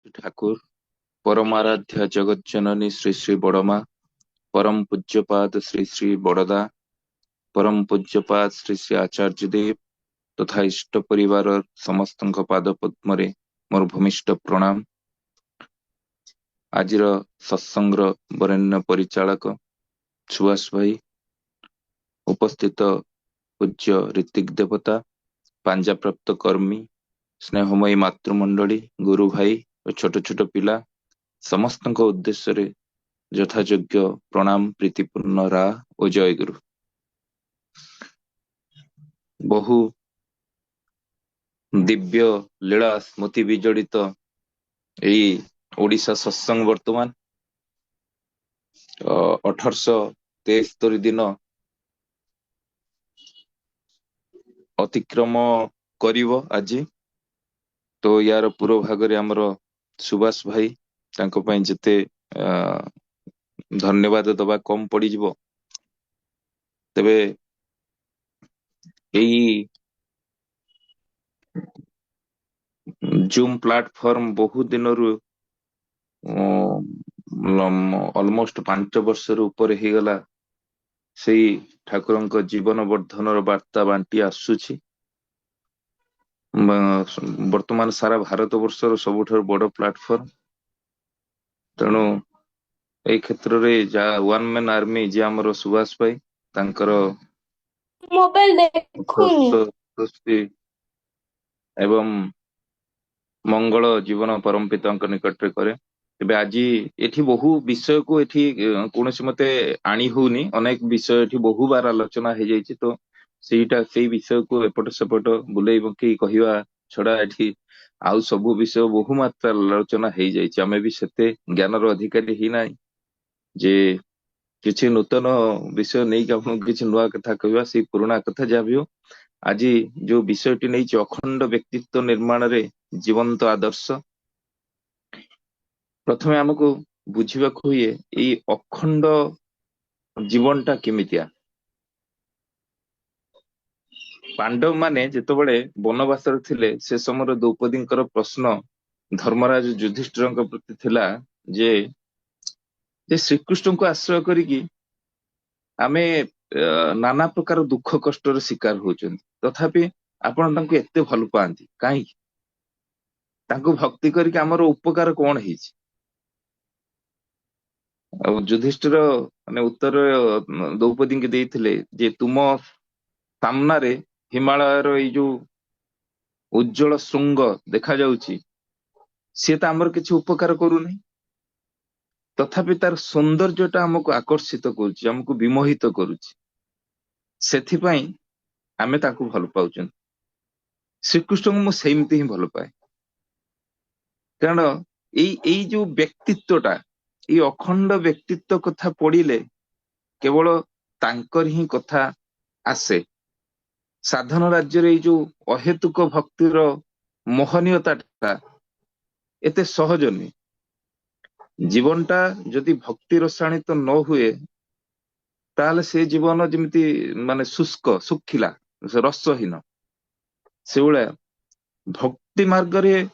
ठाकुर परमाराध्या जगत जननी श्री श्री बड़मा परम पूज्यपाद श्री श्री बड़दा परम पूज्यपाद श्री श्री आचार्य देव तथा इष्ट परिवार समस्त पाद पद्म मोर भूमिष्ठ प्रणाम। आज सत्संग वरेण्य परिचालक सुभाष भाई, उपस्थित पूज्य ऋतिक देवता, पांजा प्राप्त कर्मी, स्नेहमयी मातृमंडली, गुरु भाई और छोट छोट पिला समस्त उद्देश्य यथायोग्य प्रणाम प्रीतिपूर्ण रा और जय गुरु। बहु दिव्य लीला स्मृति विजड़ित यही ओडिशा सत्संग वर्तमान 1873 दिन अतिक्रम करिवो आज। तो यार पूर्व भाग आमर सुभाष भाई तांको पई जेते धन्यवाद दबा कम पड़ी जिवो। तबे यही जूम प्लेटफॉर्म बहुत दिन ऑलमोस्ट 5 वर्ष ऊपर हो गला से ठाकुर जीवन वर्धन वार्ता बांटी आसुची। वर्तमान सारा भारत वर्षर सबुठ बड़ प्लेटफॉर्म। तेणु ए क्षेत्र रे जा वन मैन आर्मी जे हमर सुभाष भाई तांकर मोबाइल देखुनी सृष्टि एवं मंगल जीवन परम पिता निकट करे। तेबे आज एठी बहु विषय को एठी कोनोसी मते आनी होनी, अनेक विषय एठी बहु बार आलोचना हो जाइछि। तो सेटा सेई विषय को एपट सेपट बुलेई बंकी कहिवा छड़ा एठी आउ सबु विषय बहु मात्रा आलोचना हो जाइछि। आमे भी सेते ज्ञानर अधिकारी ही नाही जे किछि नूतन विषय नहीं कि आपन किछि नुआ कथा कहिवा। से पुराना कथा जा भी हो, आज जो विषयटी नहीं अखंड व्यक्तित्व निर्माण रे जीवंत आदर्श। प्रथमे हमको बुझा हुए ये अखंड जीवनटा केमितिया। पांडव माने जेतबेले वनवास थिले से समय द्रौपदी प्रश्न धर्मराज युधिष्ठिर प्रति थिला जे श्रीकृष्ण को आश्रय करिकी आमे नाना प्रकार दुख कष्टर शिकार होचन, तथापि आपण तांको एते भल पांती काई, तांको भक्ति करके हमर उपकार कोन हिची। युधिष्ठिर माने उत्तर द्रौपदी के देइथिले जे तुम सामना रे हिमालय रो जो उज्जवल श्रृंग देखा जाउची से त हमर किछि उपकार करू नै, तथापि तार सौंदर्यटा हमको आकर्षित करूची, हमको विमोहित करूची। सेथि पई आमे ताकू भल पाउचन। श्रीकृष्ण को मु सेमति ही भल पाए, कारण एई जो व्यक्तित्वटा ये अखंड व्यक्तित्व कथा पढ़िले केवल तांकर ही कथा आसे। साधन राज्य रे जो अहेतुक भक्तिर मोहनीयता एते सहज नहीं। जीवनटा जदि भक्ति रसायनित न हुए ताहले से जीवन जेमिति माने शुष्क सुखिला रसहीन। से भाया भक्ति मार्ग रे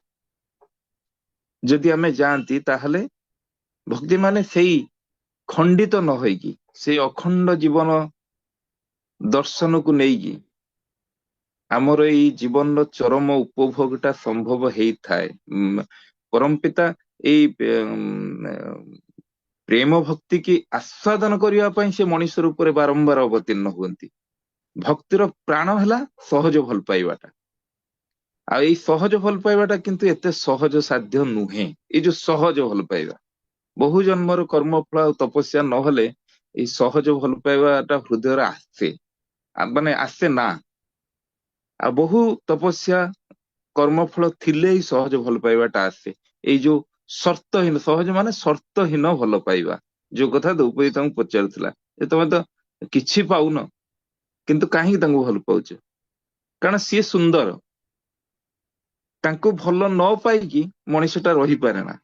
जदि आमे जानती ताहले भक्ति माने सेई खंडित न होइकी से अखंड जीवन दर्शन को नेइकी आमर एई जीवन चरम उपभोगटा संभव हेई थाए। परम पिता एई प्रेम भक्ति की आस्वादन करिया पई से मनुष्य रूप रे बारंबार अवतीर्ण हुअंती। भक्तिर प्राण हला सहज भल पाइबाटा। आ एई सहज भल पाइबाटा किंतु एते सहज साध्य नुहे। ए जो सहज भल पाइबा बहु जन्मर कर्म फल तपस्या न हले ए सहज भल पाइबाटा हृदय आसे माने आसे ना। आ बहु तपस्या कर्मफल थिले ही सहज भल पाइबाटा आसे। एई जो शर्तहीन, सहज माने शर्तहीन भल पाइबा, जो कथा द्रौपदी तांको पचारुथिला जे तमे तो किछि पाउन किंतु काहे तांको भल पाउछ, कारण सी सुंदर। तांको भल न पाइकी मनुष्यटा रही पारे ना,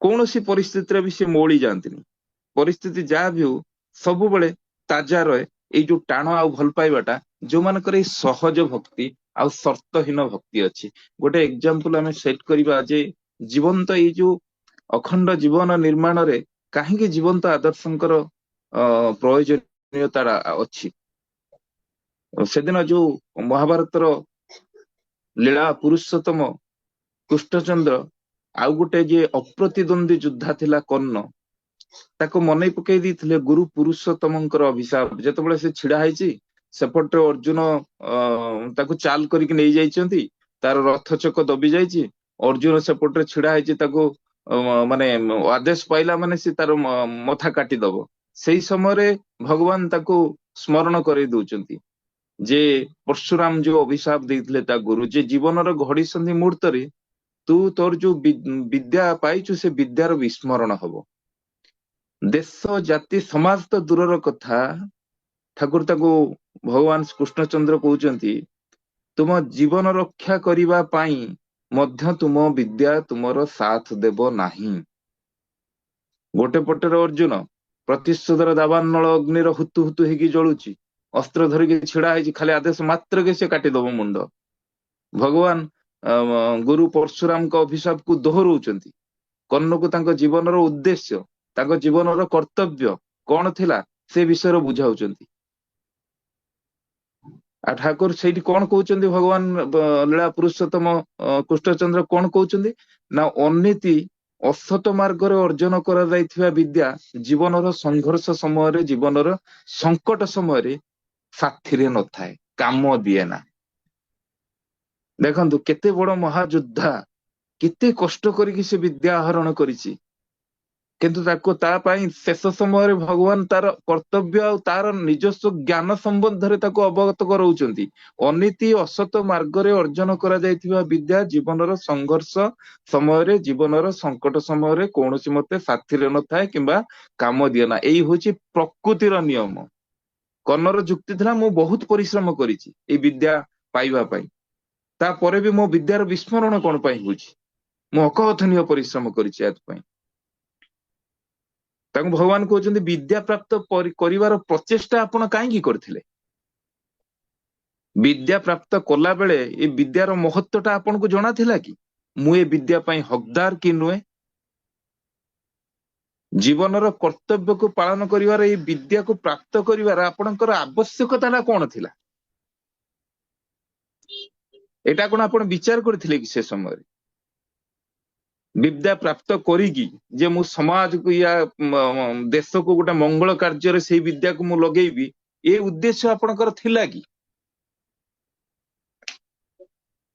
कौनसी परिस्थिति रे भी से मोड़ी जानतिनी। परिस्थिति जा भी हो सब बेले ताजा रहे। एई जो टाण आ भल पाइबाटा जो मानकर सहज भक्ति आ शर्तहीन भक्ति अछि। गोटे एग्जांपल आमे सेट करिबा जे ଜୀବନ୍ତ ଏଇ ଯୋଉ ଅଖଣ୍ଡ ଜୀବନ ନିର୍ମାଣରେ କାହିଁକି ଜୀବନ୍ତ ଆଦର୍ଶଙ୍କର ପ୍ରୟୋଜନୀୟତା ଅଛି। ସେଦିନ ଯୋଉ ମହାଭାରତର ଲୀଳା ପୁରୁଷୋତ୍ତମ କୃଷ୍ଣଚନ୍ଦ୍ର ଆଉ ଗୋଟେ ଯିଏ ଅପ୍ରତିଦ୍ୱନ୍ଦୀ ଯୋଦ୍ଧା ଥିଲା କର୍ଣ୍ଣ, ତାକୁ ମନେ ପକେଇ ଦେଇଥିଲେ ଗୁରୁ ପୁରୁଷୋତ୍ତମଙ୍କର ଅଭିଶାପ। ଯେତେବେଳେ ସେ ଛିଡା ହେଇଛି, ସେପଟେ ଅର୍ଜୁନ ତାକୁ ଚାଲ କରିକି ନେଇ ଯାଇଛନ୍ତି, ତାର ରଥ ଚକ ଦବି ଯାଇଛି, ଅର୍ଜୁନ ସେପଟରେ ଛିଡା ହେଇଛି, ତାକୁ ମାନେ ଆଦେଶ ପାଇଲା ମାନେ ସେ ତାର ମଥା କାଟିଦବ। ସେଇ ସମୟରେ ଭଗବାନ ତାକୁ ସ୍ମରଣ କରେଇ ଦଉଛନ୍ତି ଯେ ପରଶୁରାମ ଯୋଉ ଅଭିଶାପ ଦେଇଥିଲେ ତା ଗୁରୁ, ଯେ ଜୀବନର ଘଡିସନ୍ଧି ମୁହୂର୍ତ୍ତରେ ତୁ ତୋର ଯୋଉ ବିଦ୍ୟା ପାଇଛୁ ସେ ବିଦ୍ୟାର ବିସ୍ମରଣ ହବ। ଦେଶ ଜାତି ସମାଜ ତ ଦୂରର କଥା, ଠାକୁର ତାକୁ ଭଗବାନ କୃଷ୍ଣଚନ୍ଦ୍ର କହୁଛନ୍ତି ତୁମ ଜୀବନ ରକ୍ଷା କରିବା ପାଇଁ ମଧ୍ୟ ତୁମ ବିଦ୍ୟା ତୁମର ସାଥ ଦେବ ନାହିଁ। ଗୋଟେ ପଟରେ ଅର୍ଜୁନ ପ୍ରତିଶୋଧର ଦାବାନଳ ଅଗ୍ନିର ହୁତୁ ହୁତୁ ହେଇକି ଜଳୁଛି, ଅସ୍ତ୍ର ଧରିକି ଛିଡା ହେଇଛି, ଖାଲି ଆଦେଶ ମାତ୍ରକେ ସେ କାଟିଦବ ମୁଣ୍ଡ। ଭଗବାନ ଗୁରୁ ପରଶୁରାମଙ୍କ ଅଭିଶାପକୁ ଦୋହରଉଛନ୍ତି। କର୍ଣ୍ଣକୁ ତାଙ୍କ ଜୀବନର ଉଦ୍ଦେଶ୍ୟ, ତାଙ୍କ ଜୀବନର କର୍ତ୍ତବ୍ୟ କଣ ଥିଲା ସେ ବିଷୟରେ ବୁଝାଉଛନ୍ତି। ଆଉ ଠାକୁର ସେଇଠି କଣ କହୁଛନ୍ତି, ଭଗବାନ ଲୀଳା ପୁରୁଷୋତ୍ତମ କୃଷ୍ଣଚନ୍ଦ୍ର କଣ କହୁଛନ୍ତି ନା, ଅନୀତି ଅସତ ମାର୍ଗରେ ଅର୍ଜନ କରାଯାଇଥିବା ବିଦ୍ୟା ଜୀବନର ସଂଘର୍ଷ ସମୟରେ, ଜୀବନର ସଙ୍କଟ ସମୟରେ ସାଥିରେ ନଥାଏ, କାମ ଦିଏ ନା। ଦେଖନ୍ତୁ କେତେ ବଡ ମହାଯୋଦ୍ଧା, କେତେ କଷ୍ଟ କରିକି ସେ ବିଦ୍ୟା ଆହରଣ କରିଛି, କିନ୍ତୁ ତାକୁ ତା ପାଇଁ ଶେଷ ସମୟରେ ଭଗବାନ ତାର କର୍ତ୍ତବ୍ୟ ଆଉ ତାର ନିଜସ୍ୱ ଜ୍ଞାନ ସମ୍ବନ୍ଧରେ ତାକୁ ଅବଗତ କରାଉଛନ୍ତି। ଅନୀତି ଅସତ ମାର୍ଗରେ ଅର୍ଜନ କରାଯାଇଥିବା ବିଦ୍ୟା ଜୀବନର ସଂଘର୍ଷ ସମୟରେ, ଜୀବନର ସଙ୍କଟ ସମୟରେ କୌଣସି ମତେ ସାଥିରେ ନଥାଏ କିମ୍ବା କାମ ଦିଏ ନା। ଏଇ ହଉଛି ପ୍ରକୃତିର ନିୟମ। କର୍ଣ୍ଣର ଯୁକ୍ତି ଥିଲା ମୁଁ ବହୁତ ପରିଶ୍ରମ କରିଛି ଏଇ ବିଦ୍ୟା ପାଇବା ପାଇଁ, ତାପରେ ବି ମୋ ବିଦ୍ୟାର ବିସ୍ମରଣ କଣ ପାଇଁ ହଉଛି, ମୁଁ ଅକଥନୀୟ ପରିଶ୍ରମ କରିଛି ଏଥିପାଇଁ। ତାଙ୍କୁ ଭଗବାନ କହୁଛନ୍ତି ବିଦ୍ୟା ପ୍ରାପ୍ତ କରିବାର ପ୍ରଚେଷ୍ଟା ଆପଣ କାହିଁକି କରିଥିଲେ? ବିଦ୍ୟା ପ୍ରାପ୍ତ କଲା ବେଳେ ଏ ବିଦ୍ୟାର ମହତ୍ଵଟା ଆପଣଙ୍କୁ ଜଣା ଥିଲା କି? ମୁଁ ଏ ବିଦ୍ୟା ପାଇଁ ହକଦାର କି ନୁହେଁ? ଜୀବନର କର୍ତ୍ତବ୍ୟକୁ ପାଳନ କରିବାର, ଏଇ ବିଦ୍ୟାକୁ ପ୍ରାପ୍ତ କରିବାର ଆପଣଙ୍କର ଆବଶ୍ୟକତାଟା କଣ ଥିଲା? ଏଟା କଣ ଆପଣ ବିଚାର କରିଥିଲେ କି ସେ ସମୟରେ? ବିଦ୍ୟା ପ୍ରାପ୍ତ କରିକି ଯେ ମୁଁ ସମାଜକୁ ୟା ଦେଶକୁ ଗୋଟେ ମଙ୍ଗଳ କାର୍ଯ୍ୟରେ ସେଇ ବିଦ୍ୟାକୁ ମୁଁ ଲଗେଇବି, ଏ ଉଦ୍ଦେଶ୍ୟ ଆପଣଙ୍କର ଥିଲା କି?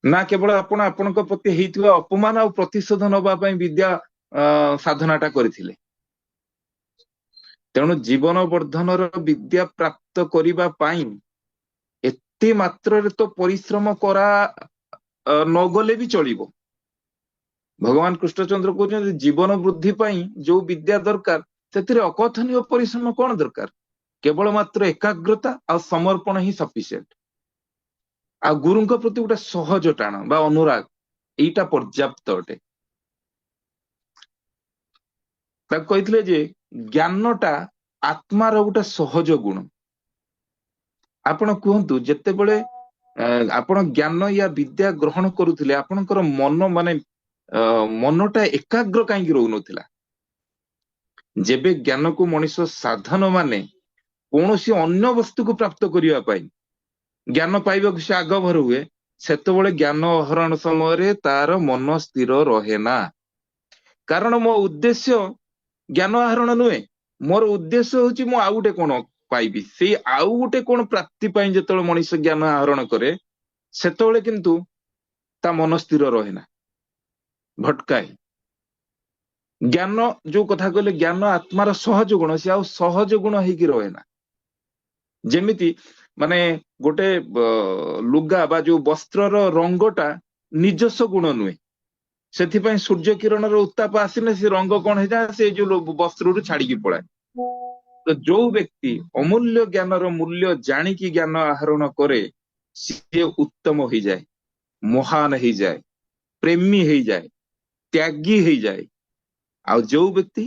ନା କେବଳ ଆପଣ ଆପଣଙ୍କ ପ୍ରତି ହେଇଥିବା ଅପମାନ ଆଉ ପ୍ରତିଶୋଧ ନବା ପାଇଁ ବିଦ୍ୟା ସାଧନାଟା କରିଥିଲେ? ତେଣୁ ଜୀବନ ବର୍ଦ୍ଧନର ବିଦ୍ୟା ପ୍ରାପ୍ତ କରିବା ପାଇଁ ଏତେ ମାତ୍ରାରେ ତ ପରିଶ୍ରମ କରା ନଗଲେ ବି ଚଳିବ। ଭଗବାନ କୃଷ୍ଣଚନ୍ଦ୍ର କହୁଛନ୍ତି ଜୀବନ ବୃଦ୍ଧି ପାଇଁ ଯୋଉ ବିଦ୍ୟା ଦରକାର, ସେଥିରେ ଅକଥନୀୟ ପରିଶ୍ରମ କଣ ଦରକାର? କେବଳ ମାତ୍ର ଏକାଗ୍ରତା ଆଉ ସମର୍ପଣ ହିଁ ସଫିସିଏଣ୍ଟ। ଆଉ ଗୁରୁଙ୍କ ପ୍ରତି ଗୋଟେ ସହଜ ଟାଣ ବା ଅନୁରାଗ, ଏଇଟା ପର୍ଯ୍ୟାପ୍ତ ଅଟେ। ତାକୁ କହିଥିଲେ ଯେ ଜ୍ଞାନଟା ଆତ୍ମାର ଗୋଟେ ସହଜ ଗୁଣ। ଆପଣ କୁହନ୍ତୁ ଯେତେବେଳେ ଆପଣ ଜ୍ଞାନ ୟା ବିଦ୍ୟା ଗ୍ରହଣ କରୁଥିଲେ, ଆପଣଙ୍କର ମନ ମାନେ ମନଟା ଏକାଗ୍ର କାହିଁକି ରହୁନଥିଲା? ଯେବେ ଜ୍ଞାନକୁ ମଣିଷ ସାଧନ ମାନେ କୌଣସି ଅନ୍ୟ ବସ୍ତୁକୁ ପ୍ରାପ୍ତ କରିବା ପାଇଁ ଜ୍ଞାନ ପାଇବାକୁ ସେ ଆଗଭର ହୁଏ, ସେତେବେଳେ ଜ୍ଞାନ ଆହରଣ ସମୟରେ ତାର ମନ ସ୍ଥିର ରହେ ନା। କାରଣ ମୋ ଉଦ୍ଦେଶ୍ୟ ଜ୍ଞାନ ଆହରଣ ନୁହେଁ, ମୋର ଉଦ୍ଦେଶ୍ୟ ହଉଛି ମୁଁ ଆଉ ଗୋଟେ କଣ ପାଇବି। ସେଇ ଆଉ ଗୋଟେ କଣ ପ୍ରାପ୍ତି ପାଇଁ ଯେତେବେଳେ ମଣିଷ ଜ୍ଞାନ ଆହରଣ କରେ, ସେତେବେଳେ କିନ୍ତୁ ତା ମନ ସ୍ଥିର ରହେ ନା, ଭଟକାଏ। ଜ୍ଞାନ ଯୋଉ କଥା କହିଲେ ଜ୍ଞାନ ଆତ୍ମାର ସହଜ ଗୁଣ, ସେ ଆଉ ସହଜ ଗୁଣ ହେଇକି ରହେ ନା। ଯେମିତି ମାନେ ଗୋଟେ ଲୁଗା ବା ଯୋଉ ବସ୍ତ୍ରର ରଙ୍ଗଟା ନିଜସ୍ୱ ଗୁଣ ନୁହେଁ, ସେଥିପାଇଁ ସୂର୍ଯ୍ୟ କିରଣର ଉତ୍ତାପ ଆସିଲେ ସେ ରଙ୍ଗ କଣ ହେଇଯାଏ, ସେ ଯୋଉ ବସ୍ତ୍ରରୁ ଛାଡିକି ପଳାଏ। ତ ଯୋଉ ବ୍ୟକ୍ତି ଅମୂଲ୍ୟ ଜ୍ଞାନର ମୂଲ୍ୟ ଜାଣିକି ଜ୍ଞାନ ଆହରଣ କରେ, ସିଏ ଉତ୍ତମ ହେଇଯାଏ, ମହାନ ହେଇଯାଏ, ପ୍ରେମୀ ହେଇଯାଏ, ତ୍ୟାଗୀ ହେଇଯାଏ। ଆଉ ଯୋଉ ବ୍ୟକ୍ତି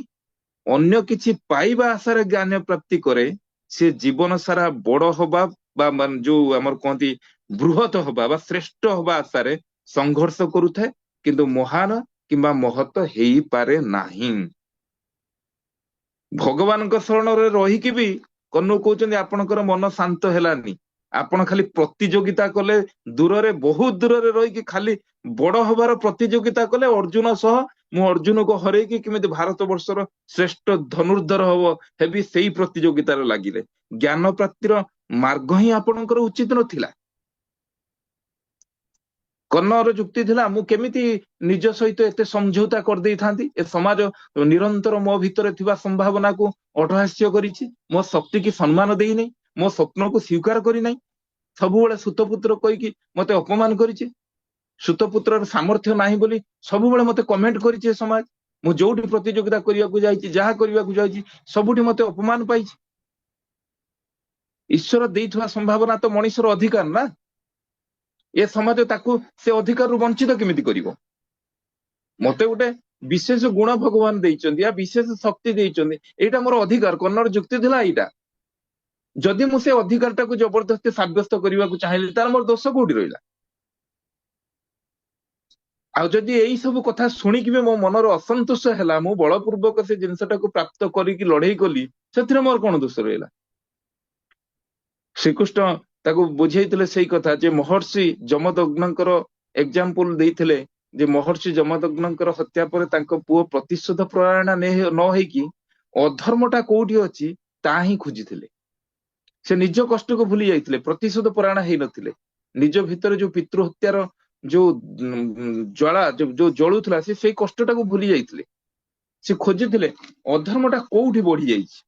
ଅନ୍ୟ କିଛି ପାଇବା ଆଶାରେ ଜ୍ଞାନ ପ୍ରାପ୍ତି କରେ, ସେ ଜୀବନ ସାରା ବଡ ହବା ବା ଯୋଉ ଆମର କୁହନ୍ତି ବୃହତ ହବା ବା ଶ୍ରେଷ୍ଠ ହବା ଆଶାରେ ସଂଘର୍ଷ କରୁଥାଏ, କିନ୍ତୁ ମହାନ କିମ୍ବା ମହତ ହେଇପାରେ ନାହିଁ। ଭଗବାନଙ୍କ ଶରଣରେ ରହିକି ବି କର୍ଣ୍ଣ କହୁଛନ୍ତି ଆପଣଙ୍କର ମନ ଶାନ୍ତ ହେଲାନି, ଆପଣ ଖାଲି ପ୍ରତିଯୋଗିତା କଲେ, ଦୂରରେ ବହୁତ ଦୂରରେ ରହିକି ଖାଲି ବଡ ହବାର ପ୍ରତିଯୋଗିତା କଲେ ଅର୍ଜୁନ ସହ। ମୁଁ ଅର୍ଜୁନକୁ ହରେଇକି କେମିତି ଭାରତ ବର୍ଷର ଶ୍ରେଷ୍ଠ ଧନୁର୍ଦ୍ଧର ହେବି ସେଇ ପ୍ରତିଯୋଗିତାରେ ଲାଗିଲେ। ଜ୍ଞାନ ପ୍ରାପ୍ତିର ମାର୍ଗ ହିଁ ଆପଣଙ୍କର ଉଚିତ ନଥିଲା। କର୍ଣ୍ଣର ଯୁକ୍ତି ଥିଲା ମୁଁ କେମିତି ନିଜ ସହିତ ଏତେ ସମଝୌତା କରିଦେଇଥାନ୍ତି, ଏ ସମାଜ ନିରନ୍ତର ମୋ ଭିତରେ ଥିବା ସମ୍ଭାବନାକୁ ଅଟହାସ୍ୟ କରିଛି, ମୋ ଶକ୍ତିକି ସମ୍ମାନ ଦେଇନାହିଁ, ମୋ ସ୍ୱପ୍ନକୁ ସ୍ୱୀକାର କରିନାହିଁ, ସବୁବେଳେ ସୁତପୁତ୍ର କହିକି ମତେ ଅପମାନ କରିଛି, ସୁତପୁତ୍ରର ସାମର୍ଥ୍ୟ ନାହିଁ ବୋଲି ସବୁବେଳେ ମତେ କମେଣ୍ଟ କରିଛି ଏ ସମାଜ। ମୁଁ ଯୋଉଠି ପ୍ରତିଯୋଗିତା କରିବାକୁ ଯାଇଛି, ଯାହା କରିବାକୁ ଯାଇଛି, ସବୁଠି ମତେ ଅପମାନ ପାଇଛି। ଈଶ୍ୱର ଦେଇଥିବା ସମ୍ଭାବନା ତ ମଣିଷର ଅଧିକାର ନା, ଏ ସମାଜ ତାକୁ ସେ ଅଧିକାରରୁ ବଞ୍ଚିତ କେମିତି କରିବ? ମତେ ଗୋଟେ ବିଶେଷ ଗୁଣ ଭଗବାନ ଦେଇଛନ୍ତି, ୟା ବିଶେଷ ଶକ୍ତି ଦେଇଛନ୍ତି, ଏଇଟା ମୋର ଅଧିକାର। କର୍ଣ୍ଣର ଯୁକ୍ତି ଥିଲା ଏଇଟା। ଯଦି ମୁଁ ସେ ଅଧିକାରଟାକୁ ଜବରଦସ୍ତି ସାବ୍ୟସ୍ତ କରିବାକୁ ଚାହିଁଲି, ତାର ମୋର ଦୋଷ କୋଉଠି ରହିଲା? ଆଉ ଯଦି ଏଇ ସବୁ କଥା ଶୁଣିକି ବି ମୋ ମନର ଅସନ୍ତୋଷ ହେଲା, ମୁଁ ବଳପୂର୍ବକ ସେ ଜିନିଷଟାକୁ ପ୍ରାପ୍ତ କରିକି ଲଢେଇ କଲି, ସେଥିରେ ମୋର କଣ ଦୋଷ ରହିଲା? ଶ୍ରୀକୃଷ୍ଣ ତାକୁ ବୁଝେଇଥିଲେ ସେଇ କଥା, ଯେ ମହର୍ଷି ଯମଦଗ୍ନଙ୍କର ଏକ୍ସାମ୍ପଲ ଦେଇଥିଲେ, ଯେ ମହର୍ଷି ଯମଦଗ୍ନଙ୍କର ହତ୍ୟା ପରେ ତାଙ୍କ ପୁଅ ପ୍ରତିଶୋଧ ପରାୟଣ ନ ହେଇକି ଅଧର୍ମଟା କୋଉଠି ଅଛି ତାହା ହିଁ ଖୋଜିଥିଲେ। ସେ ନିଜ କଷ୍ଟକୁ ଭୁଲି ଯାଇଥିଲେ, ପ୍ରତିଶୋଧ ପରାୟଣ ହେଇନଥିଲେ। ନିଜ ଭିତରେ ଯୋଉ ପିତୃ ହତ୍ୟାର ଯୋଉ ଜ୍ୱାଳା ଯୋଉ ଜଳୁଥିଲା, ସେ ସେଇ କଷ୍ଟଟାକୁ ଭୁଲି ଯାଇଥିଲେ। ସେ ଖୋଜିଥିଲେ ଅଧର୍ମଟା କୋଉଠି ବଢି ଯାଇଛି,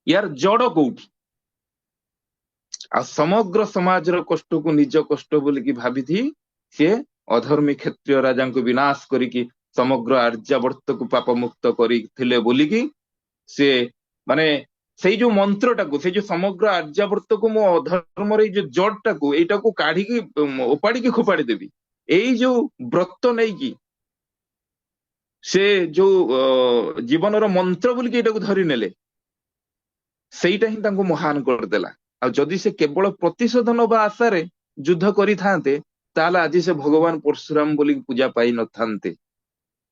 ୟାର ଜଡ କୋଉଠି। ଆଉ ସମଗ୍ର ସମାଜର କଷ୍ଟକୁ ନିଜ କଷ୍ଟ ବୋଲିକି ଭାବିଥି ସିଏ ଅଧର୍ମୀ କ୍ଷତ୍ରିୟ ରାଜାଙ୍କୁ ବିନାଶ କରିକି ସମଗ୍ର ଆର୍ଯ୍ୟାବର୍ତ୍ତକୁ ପାପ ମୁକ୍ତ କରିଥିଲେ ବୋଲିକି ସେ ମାନେ ସେଇ ଯୋଉ ମନ୍ତ୍ରଟାକୁ, ସେଇ ଯୋଉ ସମଗ୍ର ଆର୍ଯ୍ୟାବର୍ତ୍ତକୁ ମୁଁ ଅଧର୍ମର ଏଇ ଯୋଉ ଜଡଟାକୁ ଏଇଟାକୁ କାଢିକି ଓପାଡିକି ଖୋପାଡି ଦେବି, ଏଇ ଯୋଉ ବ୍ରତ ନେଇକି ସେ ଯୋଉ ଜୀବନର ମନ୍ତ୍ର ବୋଲିକି ଏଇଟାକୁ ଧରି ନେଲେ, ସେଇଟା ହିଁ ତାଙ୍କୁ ମହାନ କରିଦେଲା। ଆଉ ଯଦି ସେ କେବଳ ପ୍ରତିଶୋଧ ନବା ଆଶାରେ ଯୁଦ୍ଧ କରିଥାନ୍ତେ, ତାହେଲେ ଆଜି ସେ ଭଗବାନ ପରଶୁରାମ ବୋଲି ପୂଜା ପାଇ ନଥାନ୍ତେ।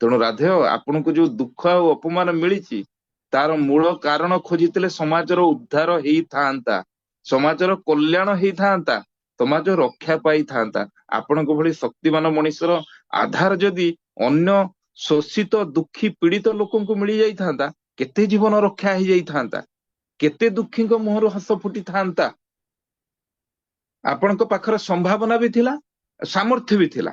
ତେଣୁ ରାଧେୟ, ଆପଣଙ୍କୁ ଯୋଉ ଦୁଃଖ ଆଉ ଅପମାନ ମିଳିଛି, ତାର ମୂଳ କାରଣ ଖୋଜିଥିଲେ ସମାଜର ଉଦ୍ଧାର ହେଇଥାନ୍ତା, ସମାଜର କଲ୍ୟାଣ ହେଇଥାନ୍ତା, ସମାଜ ରକ୍ଷା ପାଇଥାନ୍ତା। ଆପଣଙ୍କ ଭଳି ଶକ୍ତିମାନ ମଣିଷର ଆଧାର ଯଦି ଅନ୍ୟ ଶୋଷିତ ଦୁଃଖୀ ପୀଡିତ ଲୋକଙ୍କୁ ମିଳି ଯାଇଥାନ୍ତା, କେତେ ଜୀବନ ରକ୍ଷା ହେଇଯାଇଥାନ୍ତା, କେତେ ଦୁଃଖୀଙ୍କ ମୁହଁରୁ ହସ ଫୁଟିଥାନ୍ତା। ଆପଣଙ୍କ ପାଖରେ ସମ୍ଭାବନା ବି ଥିଲା, ସାମର୍ଥ୍ୟ ବି ଥିଲା,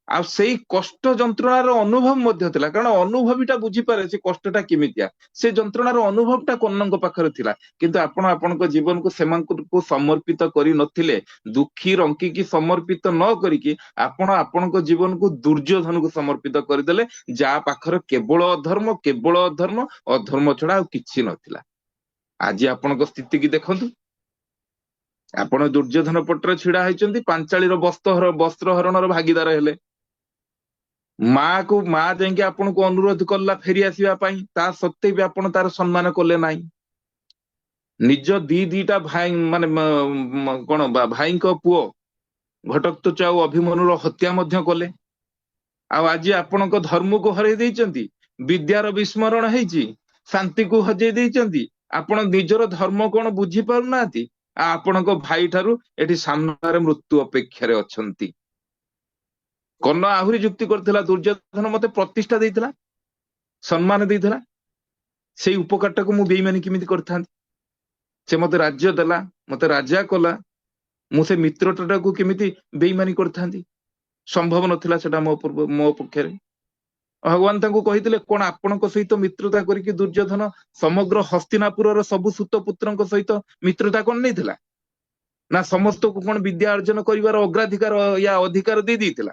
ଆଉ ସେଇ କଷ୍ଟ ଯନ୍ତ୍ରଣାର ଅନୁଭବ ମଧ୍ୟ ଥିଲା। କାରଣ ଅନୁଭବୀଟା ବୁଝିପାରେ ସେ କଷ୍ଟଟା କେମିତିଆ, ସେ ଯନ୍ତ୍ରଣାର ଅନୁଭବଟା କର୍ଣ୍ଣଙ୍କ ପାଖରେ ଥିଲା। କିନ୍ତୁ ଆପଣ ଆପଣଙ୍କ ଜୀବନକୁ ସେମାନଙ୍କୁ ସମର୍ପିତ କରିନଥିଲେ। ଦୁଃଖୀ ରଙ୍କିକି ସମର୍ପିତ ନ କରିକି ଆପଣ ଆପଣଙ୍କ ଜୀବନକୁ ଦୁର୍ଯ୍ୟୋଧନକୁ ସମର୍ପିତ କରିଦେଲେ, ଯାହା ପାଖରେ କେବଳ ଅଧର୍ମ, କେବଳ ଅଧର୍ମ, ଅଧର୍ମ ଛଡା ଆଉ କିଛି ନଥିଲା। ଆଜି ଆପଣଙ୍କ ସ୍ଥିତିକି ଦେଖନ୍ତୁ, ଆପଣ ଦୁର୍ଯ୍ୟୋଧନ ପଟରେ ଛିଡା ହେଇଛନ୍ତି, ପାଞ୍ଚାଳିର ବସ୍ତ୍ର ହରଣର ଭାଗିଦାର ହେଲେ। ମା ଯାଇକି ଆପଣଙ୍କୁ ଅନୁରୋଧ କଲା ଫେରି ଆସିବା ପାଇଁ, ତା ସତ୍ତ୍ୱେ ବି ଆପଣ ତାର ସମ୍ମାନ କଲେ ନାହିଁ। ନିଜ ଦିଟା ଭାଇ ମାନେ କଣ ଭାଇଙ୍କ ପୁଅ ଘଟୋତ୍କଚ ଆଉ ଅଭିମନ୍ୟୁର ହତ୍ୟା ମଧ୍ୟ କଲେ। ଆଉ ଆଜି ଆପଣଙ୍କ ଧର୍ମକୁ ହରେଇ ଦେଇଛନ୍ତି, ବିଦ୍ୟାର ବିସ୍ମରଣ ହେଇଛି, ଶାନ୍ତିକୁ ହଜେଇ ଦେଇଛନ୍ତି। ଆପଣ ନିଜର ଧର୍ମ କଣ ବୁଝି ପାରୁନାହାନ୍ତି, ଆଉ ଆପଣଙ୍କ ଭାଇ ଠାରୁ ଏଠି ସାମ୍ନାରେ ମୃତ୍ୟୁ ଅପେକ୍ଷାରେ ଅଛନ୍ତି। କର୍ଣ୍ଣ ଆହୁରି ଯୁକ୍ତି କରିଥିଲା, ଦୁର୍ଯ୍ୟୋଧନ ମତେ ପ୍ରତିଷ୍ଠା ଦେଇଥିଲା, ସମ୍ମାନ ଦେଇଥିଲା, ସେଇ ଉପକାରଟାକୁ ମୁଁ ବେଇମାନି କେମିତି କରିଥାନ୍ତି? ସେ ମତେ ରାଜ୍ୟ ଦେଲା, ମତେ ରାଜା କଲା, ମୁଁ ସେ ମିତ୍ରଟାକୁ କେମିତି ବେଇମାନି କରିଥାନ୍ତି? ସମ୍ଭବ ନଥିଲା ସେଟା ମୋ ପକ୍ଷରେ। ଭଗବାନ ତାଙ୍କୁ କହିଥିଲେ, କଣ ଆପଣଙ୍କ ସହିତ ମିତ୍ରତା କରିକି ଦୁର୍ଯ୍ୟୋଧନ ସମଗ୍ର ହସ୍ତିନାପୁରର ସବୁ ସୁତ ପୁତ୍ରଙ୍କ ସହିତ ମିତ୍ରତା କଣ ନେଇଥିଲା? ନା ସମସ୍ତଙ୍କୁ କଣ ବିଦ୍ୟା ଅର୍ଜନ କରିବାର ଅଗ୍ରାଧିକାର ୟା ଅଧିକାର ଦେଇ ଦେଇଥିଲା?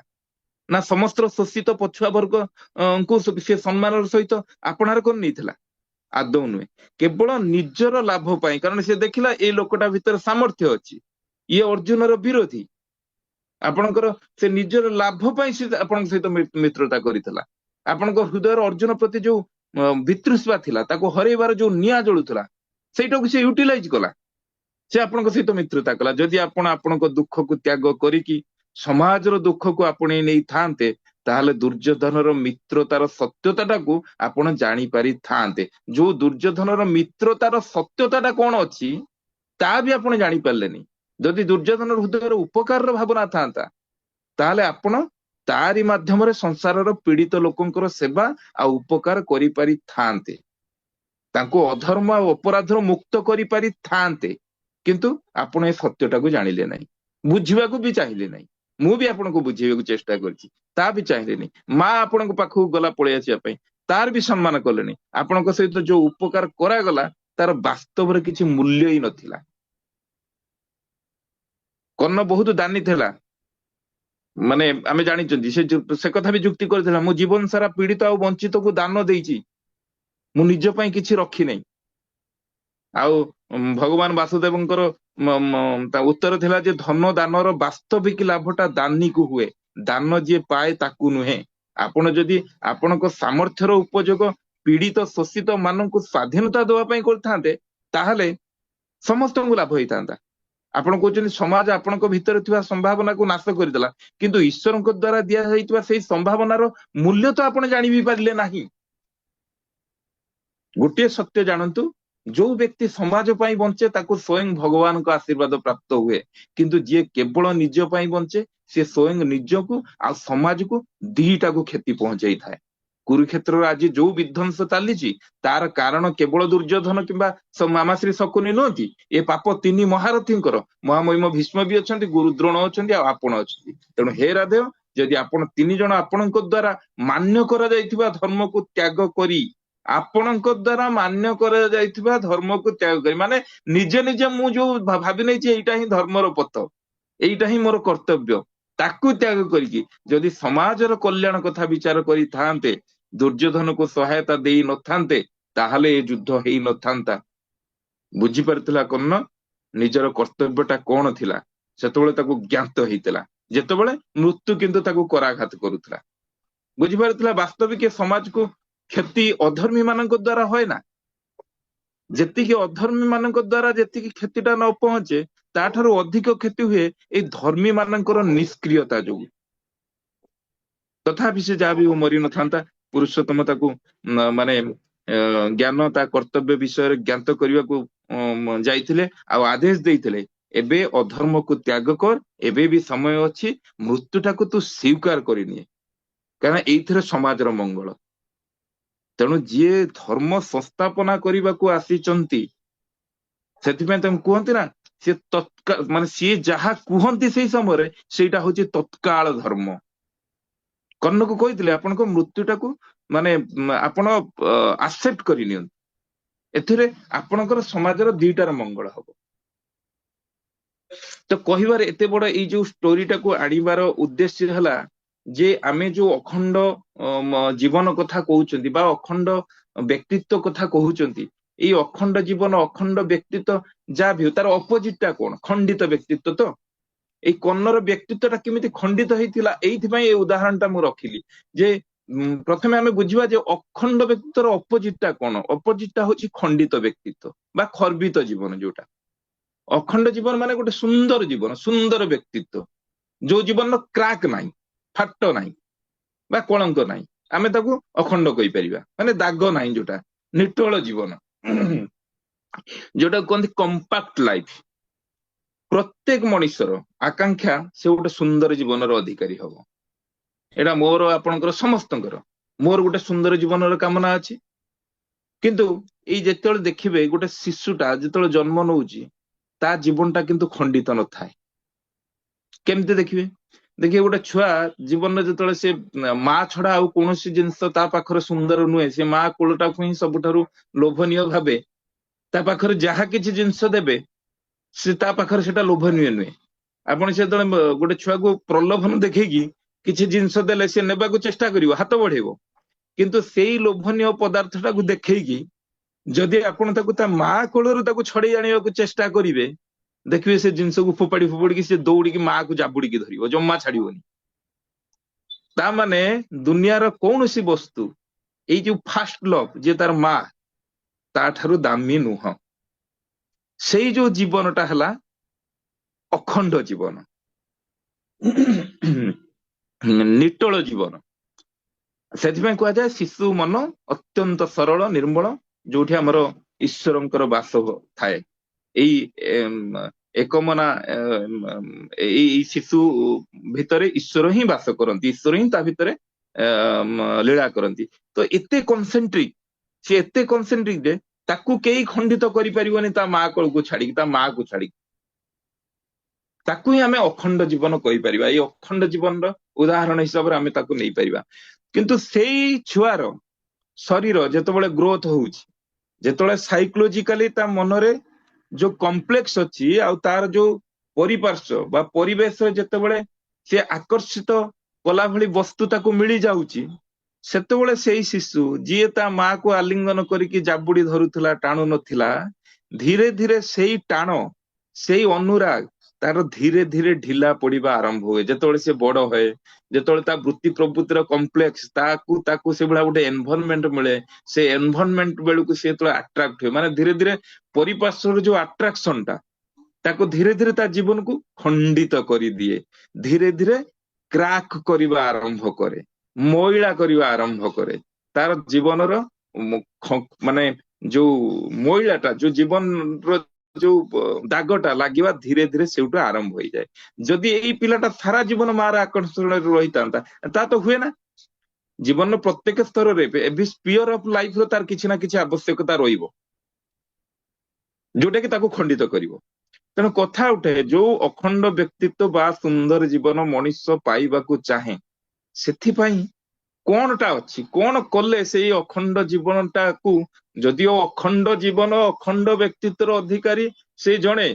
ନା ସମସ୍ତ ଶୋଷିତ ପଛୁଆ ବର୍ଗଙ୍କୁ ସେ ସମ୍ମାନର ସହିତ ଆପଣାର କରି ନେଇଥିଲା? ଆଦୌ ନୁହେଁ। କେବଳ ନିଜର ଲାଭ ପାଇଁ, କାରଣ ସେ ଦେଖିଲା ଏଇ ଲୋକଟା ଭିତରେ ସାମର୍ଥ୍ୟ ଅଛି, ଇଏ ଅର୍ଜୁନର ବିରୋଧୀ, ଆପଣଙ୍କର ସେ ନିଜର ଲାଭ ପାଇଁ ସେ ଆପଣଙ୍କ ସହିତ ମିତ୍ରତା କରିଥିଲା। ଆପଣଙ୍କ ହୃଦୟର ଅର୍ଜୁନ ପ୍ରତି ଯୋଉ ବିତୃଷ୍ଣା ଥିଲା, ତାକୁ ହରେଇବାର ଯୋଉ ନିଆଁ ଜଳୁଥିଲା, ସେଇଟାକୁ ସେ ୟୁଟିଲାଇଜ କଲା, ସେ ଆପଣଙ୍କ ସହିତ ମିତ୍ରତା କଲା। ଯଦି ଆପଣ ଆପଣଙ୍କ ଦୁଃଖକୁ ତ୍ୟାଗ କରିକି ସମାଜର ଦୁଃଖକୁ ଆପଣେଇ ନେଇଥାନ୍ତେ, ତାହେଲେ ଦୁର୍ଯ୍ୟୋଧନର ମିତ୍ରତାର ସତ୍ୟତାଟାକୁ ଆପଣ ଜାଣିପାରିଥାନ୍ତେ। ଯୋଉ ଦୁର୍ଯ୍ୟୋଧନର ମିତ୍ରତାର ସତ୍ୟତାଟା କଣ ଅଛି ତାହା ବି ଆପଣ ଜାଣିପାରିଲେନି। ଯଦି ଦୁର୍ଯ୍ୟୋଧନର ହୃଦୟରେ ଉପକାରର ଭାବନା ଥାନ୍ତା ତାହେଲେ ଆପଣ ତାରି ମାଧ୍ୟମରେ ସଂସାରର ପୀଡିତ ଲୋକଙ୍କର ସେବା ଆଉ ଉପକାର କରିପାରିଥାନ୍ତେ, ତାଙ୍କୁ ଅଧର୍ମ ଆଉ ଅପରାଧରୁ ମୁକ୍ତ କରିପାରିଥାନ୍ତେ। କିନ୍ତୁ ଆପଣ ଏ ସତ୍ୟଟାକୁ ଜାଣିଲେ ନାହିଁ, ବୁଝିବାକୁ ବି ଚାହିଁଲେ ନାହିଁ। ମୁଁ ବି ଆପଣଙ୍କୁ ବୁଝେଇବାକୁ ଚେଷ୍ଟା କରିଛି, ତା ବି ଚାହିଁଲେନି। ମା ଆପଣଙ୍କ ପାଖକୁ ଗଲା ପଳେଇ ଆସିବା ପାଇଁ, ତାର ବି ସମ୍ମାନ କଲେନି। ଆପଣଙ୍କ ସହିତ ଯୋଉ ଉପକାର କରାଗଲା ତାର ବାସ୍ତବରେ କିଛି ମୂଲ୍ୟ ହିଁ ନଥିଲା। କର୍ଣ୍ଣ ବହୁତ ଦାନୀ ଥିଲା, ମାନେ ଆମେ ଜାଣିଛନ୍ତି ସେ କଥା ବି ଯୁକ୍ତି କରିଥିଲା, ମୁଁ ଜୀବନ ସାରା ପୀଡିତ ଆଉ ବଞ୍ଚିତକୁ ଦାନ ଦେଇଛି, ମୁଁ ନିଜ ପାଇଁ କିଛି ରଖିନାହିଁ। ଆଉ ଭଗବାନ ବାସୁଦେବଙ୍କର ତା ଉତ୍ତର ଥିଲା ଯେ ଧନ ଦାନର ବାସ୍ତବିକ ଲାଭଟା ଦାନୀକୁ ହୁଏ, ଦାନ ଯିଏ ପାଏ ତାକୁ ନୁହେଁ। ଆପଣ ଯଦି ଆପଣଙ୍କ ସାମର୍ଥ୍ୟର ଉପଯୋଗ ପୀଡିତ ଶୋଷିତ ମାନଙ୍କୁ ସ୍ୱାଧୀନତା ଦେବା ପାଇଁ କରିଥାନ୍ତେ ତାହେଲେ ସମସ୍ତଙ୍କୁ ଲାଭ ହେଇଥାନ୍ତା। ଆପଣ କହୁଛନ୍ତି ସମାଜ ଆପଣଙ୍କ ଭିତରେ ଥିବା ସମ୍ଭାବନାକୁ ନାଶ କରିଦେଲା, କିନ୍ତୁ ଈଶ୍ୱରଙ୍କ ଦ୍ଵାରା ଦିଆଯାଇଥିବା ସେଇ ସମ୍ଭାବନାର ମୂଲ୍ୟ ତ ଆପଣ ଜାଣି ବି ପାରିଲେ ନାହିଁ। ଗୋଟିଏ ସତ୍ୟ ଜାଣନ୍ତୁ, ଯୋଉ ବ୍ୟକ୍ତି ସମାଜ ପାଇଁ ବଞ୍ଚେ ତାକୁ ସ୍ୱୟଂ ଭଗବାନଙ୍କ ଆଶୀର୍ବାଦ ପ୍ରାପ୍ତ ହୁଏ, କିନ୍ତୁ ଯିଏ କେବଳ ନିଜ ପାଇଁ ବଞ୍ଚେ ସେ ସ୍ୱୟଂ ନିଜକୁ ଆଉ ସମାଜକୁ ଦିଟାକୁ କ୍ଷତି ପହଞ୍ଚେଇଥାଏ। କୁରୁକ୍ଷେତ୍ରରେ ଆଜି ଯୋଉ ବିଧ୍ୱଂସ ଚାଲିଛି ତାର କାରଣ କେବଳ ଦୁର୍ଯ୍ୟୋଧନ କିମ୍ବା ମାମାଶ୍ରୀ ଶକୁନି ନୁହନ୍ତି, ଏ ପାପ ତିନି ମହାରଥୀଙ୍କର। ମହାମହିମ ଭୀଷ୍ମ ବି ଅଛନ୍ତି, ଗୁରୁ ଦ୍ରୋଣ ଅଛନ୍ତି, ଆଉ ଆପଣ ଅଛନ୍ତି। ତେଣୁ ହେ ରାଧେୟ, ଯଦି ଆପଣ ତିନି ଜଣ ଆପଣଙ୍କ ଦ୍ଵାରା ମାନ୍ୟ କରାଯାଇଥିବା ଧର୍ମକୁ ତ୍ୟାଗ କରି, ଆପଣଙ୍କ ଦ୍ଵାରା ମାନ୍ୟ କରାଯାଇଥିବା ଧର୍ମକୁ ତ୍ୟାଗ କରି, ମାନେ ନିଜେ ନିଜେ ମୁଁ ଯୋଉ ଭାବି ନେଇଛି ଏଇଟା ହିଁ ଧର୍ମର ପଥ, ଏଇଟା ହିଁ ମୋର କର୍ତ୍ତବ୍ୟ, ତାକୁ ତ୍ୟାଗ କରିକି ଯଦି ସମାଜର କଲ୍ୟାଣ କଥା ବିଚାର କରିଥାନ୍ତେ, ଦୁର୍ଯ୍ୟୋଧନକୁ ସହାୟତା ଦେଇ ନଥାନ୍ତେ, ତାହେଲେ ଏ ଯୁଦ୍ଧ ହେଇ ନଥାନ୍ତା। ବୁଝିପାରିଥିଲା କର୍ଣ୍ଣ ନିଜର କର୍ତ୍ତବ୍ୟଟା କଣ ଥିଲା, ସେତେବେଳେ ତାକୁ ଜ୍ଞାତ ହେଇଥିଲା, ଯେତେବେଳେ ମୃତ୍ୟୁ କିନ୍ତୁ ତାକୁ କରାଘାତ କରୁଥିଲା। ବୁଝିପାରିଥିଲା ବାସ୍ତବିକ ସମାଜକୁ କ୍ଷତି ଅଧର୍ମୀ ମାନଙ୍କ ଦ୍ଵାରା ହୁଏ ନା, ଯେତିକି ଅଧର୍ମୀ ମାନଙ୍କ ଦ୍ଵାରା ଯେତିକି କ୍ଷତିଟା ନ ପହଞ୍ଚେ ତାଠାରୁ ଅଧିକ କ୍ଷତି ହୁଏ ଏଇ ଧର୍ମୀ ମାନଙ୍କର ନିଷ୍କ୍ରିୟତା ଯୋଗୁଁ। ତଥାପି ସେ ଯାହା ବି ମରି ନଥାନ୍ତା, ପୁରୁଷୋତ୍ତମ ତାକୁ ମାନେ ଜ୍ଞାନ ତା କର୍ତ୍ତବ୍ୟ ବିଷୟରେ ଜ୍ଞାତ କରିବାକୁ ଯାଇଥିଲେ ଆଉ ଆଦେଶ ଦେଇଥିଲେ, ଏବେ ଅଧର୍ମକୁ ତ୍ୟାଗ କର, ଏବେ ବି ସମୟ ଅଛି, ମୃତ୍ୟୁଟାକୁ ତୁ ସ୍ୱୀକାର କରିନିଏ, କାରଣ ଏଇଥିରେ ସମାଜର ମଙ୍ଗଳ। ତେଣୁ ଯିଏ ଧର୍ମ ସଂସ୍ଥାପନା କରିବାକୁ ଆସିଛନ୍ତି, ସେଥିପାଇଁ ତାଙ୍କୁ କୁହନ୍ତି ନା ସେ ତତ୍କାଳ, ମାନେ ସିଏ ଯାହା କୁହନ୍ତି ସେଇ ସମୟରେ ସେଇଟା ହଉଛି ତତ୍କାଳ ଧର୍ମ। କର୍ଣ୍ଣକୁ କହିଥିଲେ ଆପଣଙ୍କ ମୃତ୍ୟୁଟାକୁ ମାନେ ଆପଣ ଆକ୍ସେପ୍ଟ କରିନିଅନ୍ତୁ, ଏଥିରେ ଆପଣଙ୍କର ସମାଜର ଦିଟାର ମଙ୍ଗଳ ହବ। ତ କହିବାରେ ଏତେ ବଡ ଏଇ ଯୋଉ ଷ୍ଟୋରିଟାକୁ ଆଣିବାର ଉଦ୍ଦେଶ୍ୟ ହେଲା ଯେ ଆମେ ଯୋଉ ଅଖଣ୍ଡ ଜୀବନ କଥା କହୁଛନ୍ତି ବା ଅଖଣ୍ଡ ବ୍ୟକ୍ତିତ୍ବ କଥା କହୁଛନ୍ତି, ଏଇ ଅଖଣ୍ଡ ଜୀବନ ଅଖଣ୍ଡ ବ୍ୟକ୍ତିତ୍ବ ଯାହା ବି ହଉ ତାର ଅପୋଜିଟ ଟା କଣ? ଖଣ୍ଡିତ ବ୍ୟକ୍ତିତ୍ବ। ତ ଏଇ କର୍ଣ୍ଣର ବ୍ୟକ୍ତିତ୍ୱଟା କେମିତି ଖଣ୍ଡିତ ହେଇଥିଲା, ଏଇଥିପାଇଁ এই ଉଦାହରଣଟା ମୁଁ ରଖିଲି ଯେ ପ୍ରଥମେ ଆମେ ବୁଝିବା ଯେ ଅଖଣ୍ଡ ବ୍ୟକ୍ତିତ୍ୱର ଅପୋଜିଟ ଟା କଣ? ଅପୋଜିଟ ଟା ହଉଛି ଖଣ୍ଡିତ ବ୍ୟକ୍ତିତ୍ୱ ବା ଖର୍ବିତ ଜୀବନ। ଯୋଉଟା ଅଖଣ୍ଡ ଜୀବନ ମାନେ ଗୋଟେ ସୁନ୍ଦର ଜୀବନ, ସୁନ୍ଦର ବ୍ୟକ୍ତିତ୍ୱ, ଯୋଉ ଜୀବନର କ୍ରାକ୍ ନାହିଁ, ଫାଟ ନାହିଁ ବା କଳଙ୍କ ନାହିଁ, ଆମେ ତାକୁ ଅଖଣ୍ଡ କହିପାରିବା। ମାନେ ଦାଗ ନାହିଁ, ଯୋଉଟା ନିଟୋଳ ଜୀବନ, ଯୋଉଟା କୁହନ୍ତି କମ୍ପାକ୍ଟ ଲାଇଫ। ପ୍ରତ୍ୟେକ ମଣିଷର ଆକାଂକ୍ଷା ସେ ଗୋଟେ ସୁନ୍ଦର ଜୀବନର ଅଧିକାରୀ ହବ। ଏଇଟା ମୋର ଆପଣଙ୍କର ସମସ୍ତଙ୍କର, ମୋର ଗୋଟେ ସୁନ୍ଦର ଜୀବନର କାମନା ଅଛି। କିନ୍ତୁ ଏଇ ଯେତେବେଳେ ଦେଖିବେ ଗୋଟେ ଶିଶୁଟା ଯେତେବେଳେ ଜନ୍ମ ନଉଛି ତା ଜୀବନଟା କିନ୍ତୁ ଖଣ୍ଡିତ ନଥାଏ। କେମିତି ଦେଖିବେ? ଦେଖିବେ ଗୋଟେ ଛୁଆ ଜୀବନରେ ଯେତେବେଳେ ସେ ମା ଛଡା ଆଉ କୌଣସି ଜିନିଷ ତା ପାଖରେ ସୁନ୍ଦର ନୁହେଁ, ସେ ମା କୋଳଟାକୁ ହିଁ ସବୁଠାରୁ ଲୋଭନୀୟ ଭାବେ, ତା ପାଖରେ ଯାହା କିଛି ଜିନିଷ ଦେବେ ସେ ତା ପାଖରେ ସେଟା ଲୋଭନୀୟ ନୁହେଁ। ଆପଣ ଯେତେବେଳେ ଗୋଟେ ଛୁଆକୁ ପ୍ରଲୋଭନ ଦେଖେଇକି କିଛି ଜିନିଷ ଦେଲେ ସେ ନେବାକୁ ଚେଷ୍ଟା କରିବ, ହାତ ବଢେଇବ, କିନ୍ତୁ ସେଇ ଲୋଭନୀୟ ପଦାର୍ଥଟାକୁ ଦେଖେଇକି ଯଦି ଆପଣ ତାକୁ ତା ମା କୋଳରୁ ତାକୁ ଛଡେଇ ଆଣିବାକୁ ଚେଷ୍ଟା କରିବେ, ଦେଖିବେ ସେ ଜିନିଷକୁ ଫୋପାଡି ଫୋପାଡିକି ସେ ଦୌଡିକି ମାକୁ ଜାବୁଡିକି ଧରିବ, ଜମା ଛାଡିବନି। ତା ମାନେ ଦୁନିଆର କୌଣସି ବସ୍ତୁ ଏଇ ଯୋଉ ଫାଷ୍ଟ ଲଭ୍ ଯିଏ ତାର ମା, ତା ଠାରୁ ଦାମୀ ନୁହଁ। ସେଇ ଯୋଉ ଜୀବନଟା ହେଲା ଅଖଣ୍ଡ ଜୀବନ, ନିଟୋଳ ଜୀବନ। ସେଥିପାଇଁ କୁହାଯାଏ ଶିଶୁ ମନ ଅତ୍ୟନ୍ତ ସରଳ ନିର୍ମଳ, ଯୋଉଠି ଆମର ଈଶ୍ୱରଙ୍କର ବାସ ଥାଏ। ଏଇ ଏକମନା ଏଇ ଶିଶୁ ଭିତରେ ଈଶ୍ୱର ହିଁ ବାସ କରନ୍ତି, ଈଶ୍ୱର ହିଁ ତା ଭିତରେ ଲୀଳା କରନ୍ତି। ତ ଏତେ କନସେଣ୍ଟ୍ରିକ, ସେ ଏତେ କନସେଣ୍ଟ୍ରିକ ଯେ ତାକୁ କେହି ଖଣ୍ଡିତ କରିପାରିବନି ତା ମା କୋଳକୁ ଛାଡିକି, ତା ମା କୁ ଛାଡିକି। ତାକୁ ହିଁ ଆମେ ଅଖଣ୍ଡ ଜୀବନ କହିପାରିବା। ଏଇ ଅଖଣ୍ଡ ଜୀବନର ଉଦାହରଣ ହିସାବରେ ଆମେ ତାକୁ ନେଇପାରିବା। କିନ୍ତୁ ସେଇ ଛୁଆର ଶରୀର ଯେତେବେଳେ ଗ୍ରୋଥ ହଉଛି, ଯେତେବେଳେ ସାଇକୋଲୋଜିକାଲି ତା ମନରେ ଯୋଉ କମ୍ପ୍ଲେକ୍ସ ଅଛି ଆଉ ତାର ଯୋଉ ପରିପାର୍ଶ୍ଵ ବା ପରିବେଶ ଯେତେବେଳେ ସେ ଆକର୍ଷିତ କଲା ଭଳି ବସ୍ତୁ ତାକୁ ମିଳି ଯାଉଛି, ସେତେବେଳେ ସେଇ ଶିଶୁ ଯିଏ ତା ମା କୁ ଆଲିଙ୍ଗନ କରିକି ଜାବୁଡି ଧରୁଥିଲା, ଟାଣୁ ନଥିଲା, ଧୀରେ ଧୀରେ ସେଇ ଟାଣ, ସେଇ ଅନୁରାଗ ତାର ଧୀରେ ଧୀରେ ଢିଲା ପଡିବା ଆରମ୍ଭ ହୁଏ। ଯେତେବେଳେ ସେ ବଡ ହୁଏ, ଯେତେବେଳେ ତା ବୃତ୍ତି ପ୍ରବୃତ୍ତିର କମ୍ପ୍ଲେକ୍ସ ତାକୁ ସେଭଳିଆ ଗୋଟେ ଏନଭାରନମେଣ୍ଟ ମିଳେ, ସେ ଏନଭାରନମେଣ୍ଟ ବେଳକୁ ସେ ଯେତେବେଳେ ଆଟ୍ରାକ୍ଟ ହୁଏ, ମାନେ ଧୀରେ ଧୀରେ ପରିପାର୍ଶ୍ୱର ଯୋଉ ଆଟ୍ରାକ୍ସନ ଟା ତାକୁ ଧୀରେ ଧୀରେ ତା ଜୀବନକୁ ଖଣ୍ଡିତ କରିଦିଏ, ଧୀରେ ଧୀରେ କ୍ରାକ୍ କରିବା ଆରମ୍ଭ କରେ, ମଇଳା କରିବା ଆରମ୍ଭ କରେ। ତାର ଜୀବନର ମାନେ ଯୋଉ ମଇଳାଟା, ଯୋଉ ଜୀବନର ଯୋଉ ଦାଗଟା ଲାଗିବା ଧୀରେ ଧୀରେ ସେଇଠୁ ଆରମ୍ଭ ହେଇଯାଏ। ଯଦି ଏଇ ପିଲାଟା ସାରା ଜୀବନ ମାର ଆକର୍ଷଣରେ ରହିଥାନ୍ତା, ତା ତ ହୁଏ ନା। ଜୀବନର ପ୍ରତ୍ୟେକ ସ୍ତରରେ ଏଭି ସ୍ପିୟର ଅଫ ଲାଇଫର ତାର କିଛି ନା କିଛି ଆବଶ୍ୟକତା ରହିବ, ଯୋଉଟା କି ତାକୁ ଖଣ୍ଡିତ କରିବ। ତେଣୁ କଥା ଉଠେ, ଯୋଉ ଅଖଣ୍ଡ ବ୍ୟକ୍ତିତ୍ବ ବା ସୁନ୍ଦର ଜୀବନ ମଣିଷ ପାଇବାକୁ ଚାହେଁ, ସେଥିପାଇଁ କଣଟା ଅଛି, କଣ କଲେ ସେଇ ଅଖଣ୍ଡ ଜୀବନଟାକୁ, ଯଦିଓ ଅଖଣ୍ଡ ଜୀବନ ଅଖଣ୍ଡ ବ୍ୟକ୍ତିତ୍ୱର ଅଧିକାରୀ ସେ ଜଣେ,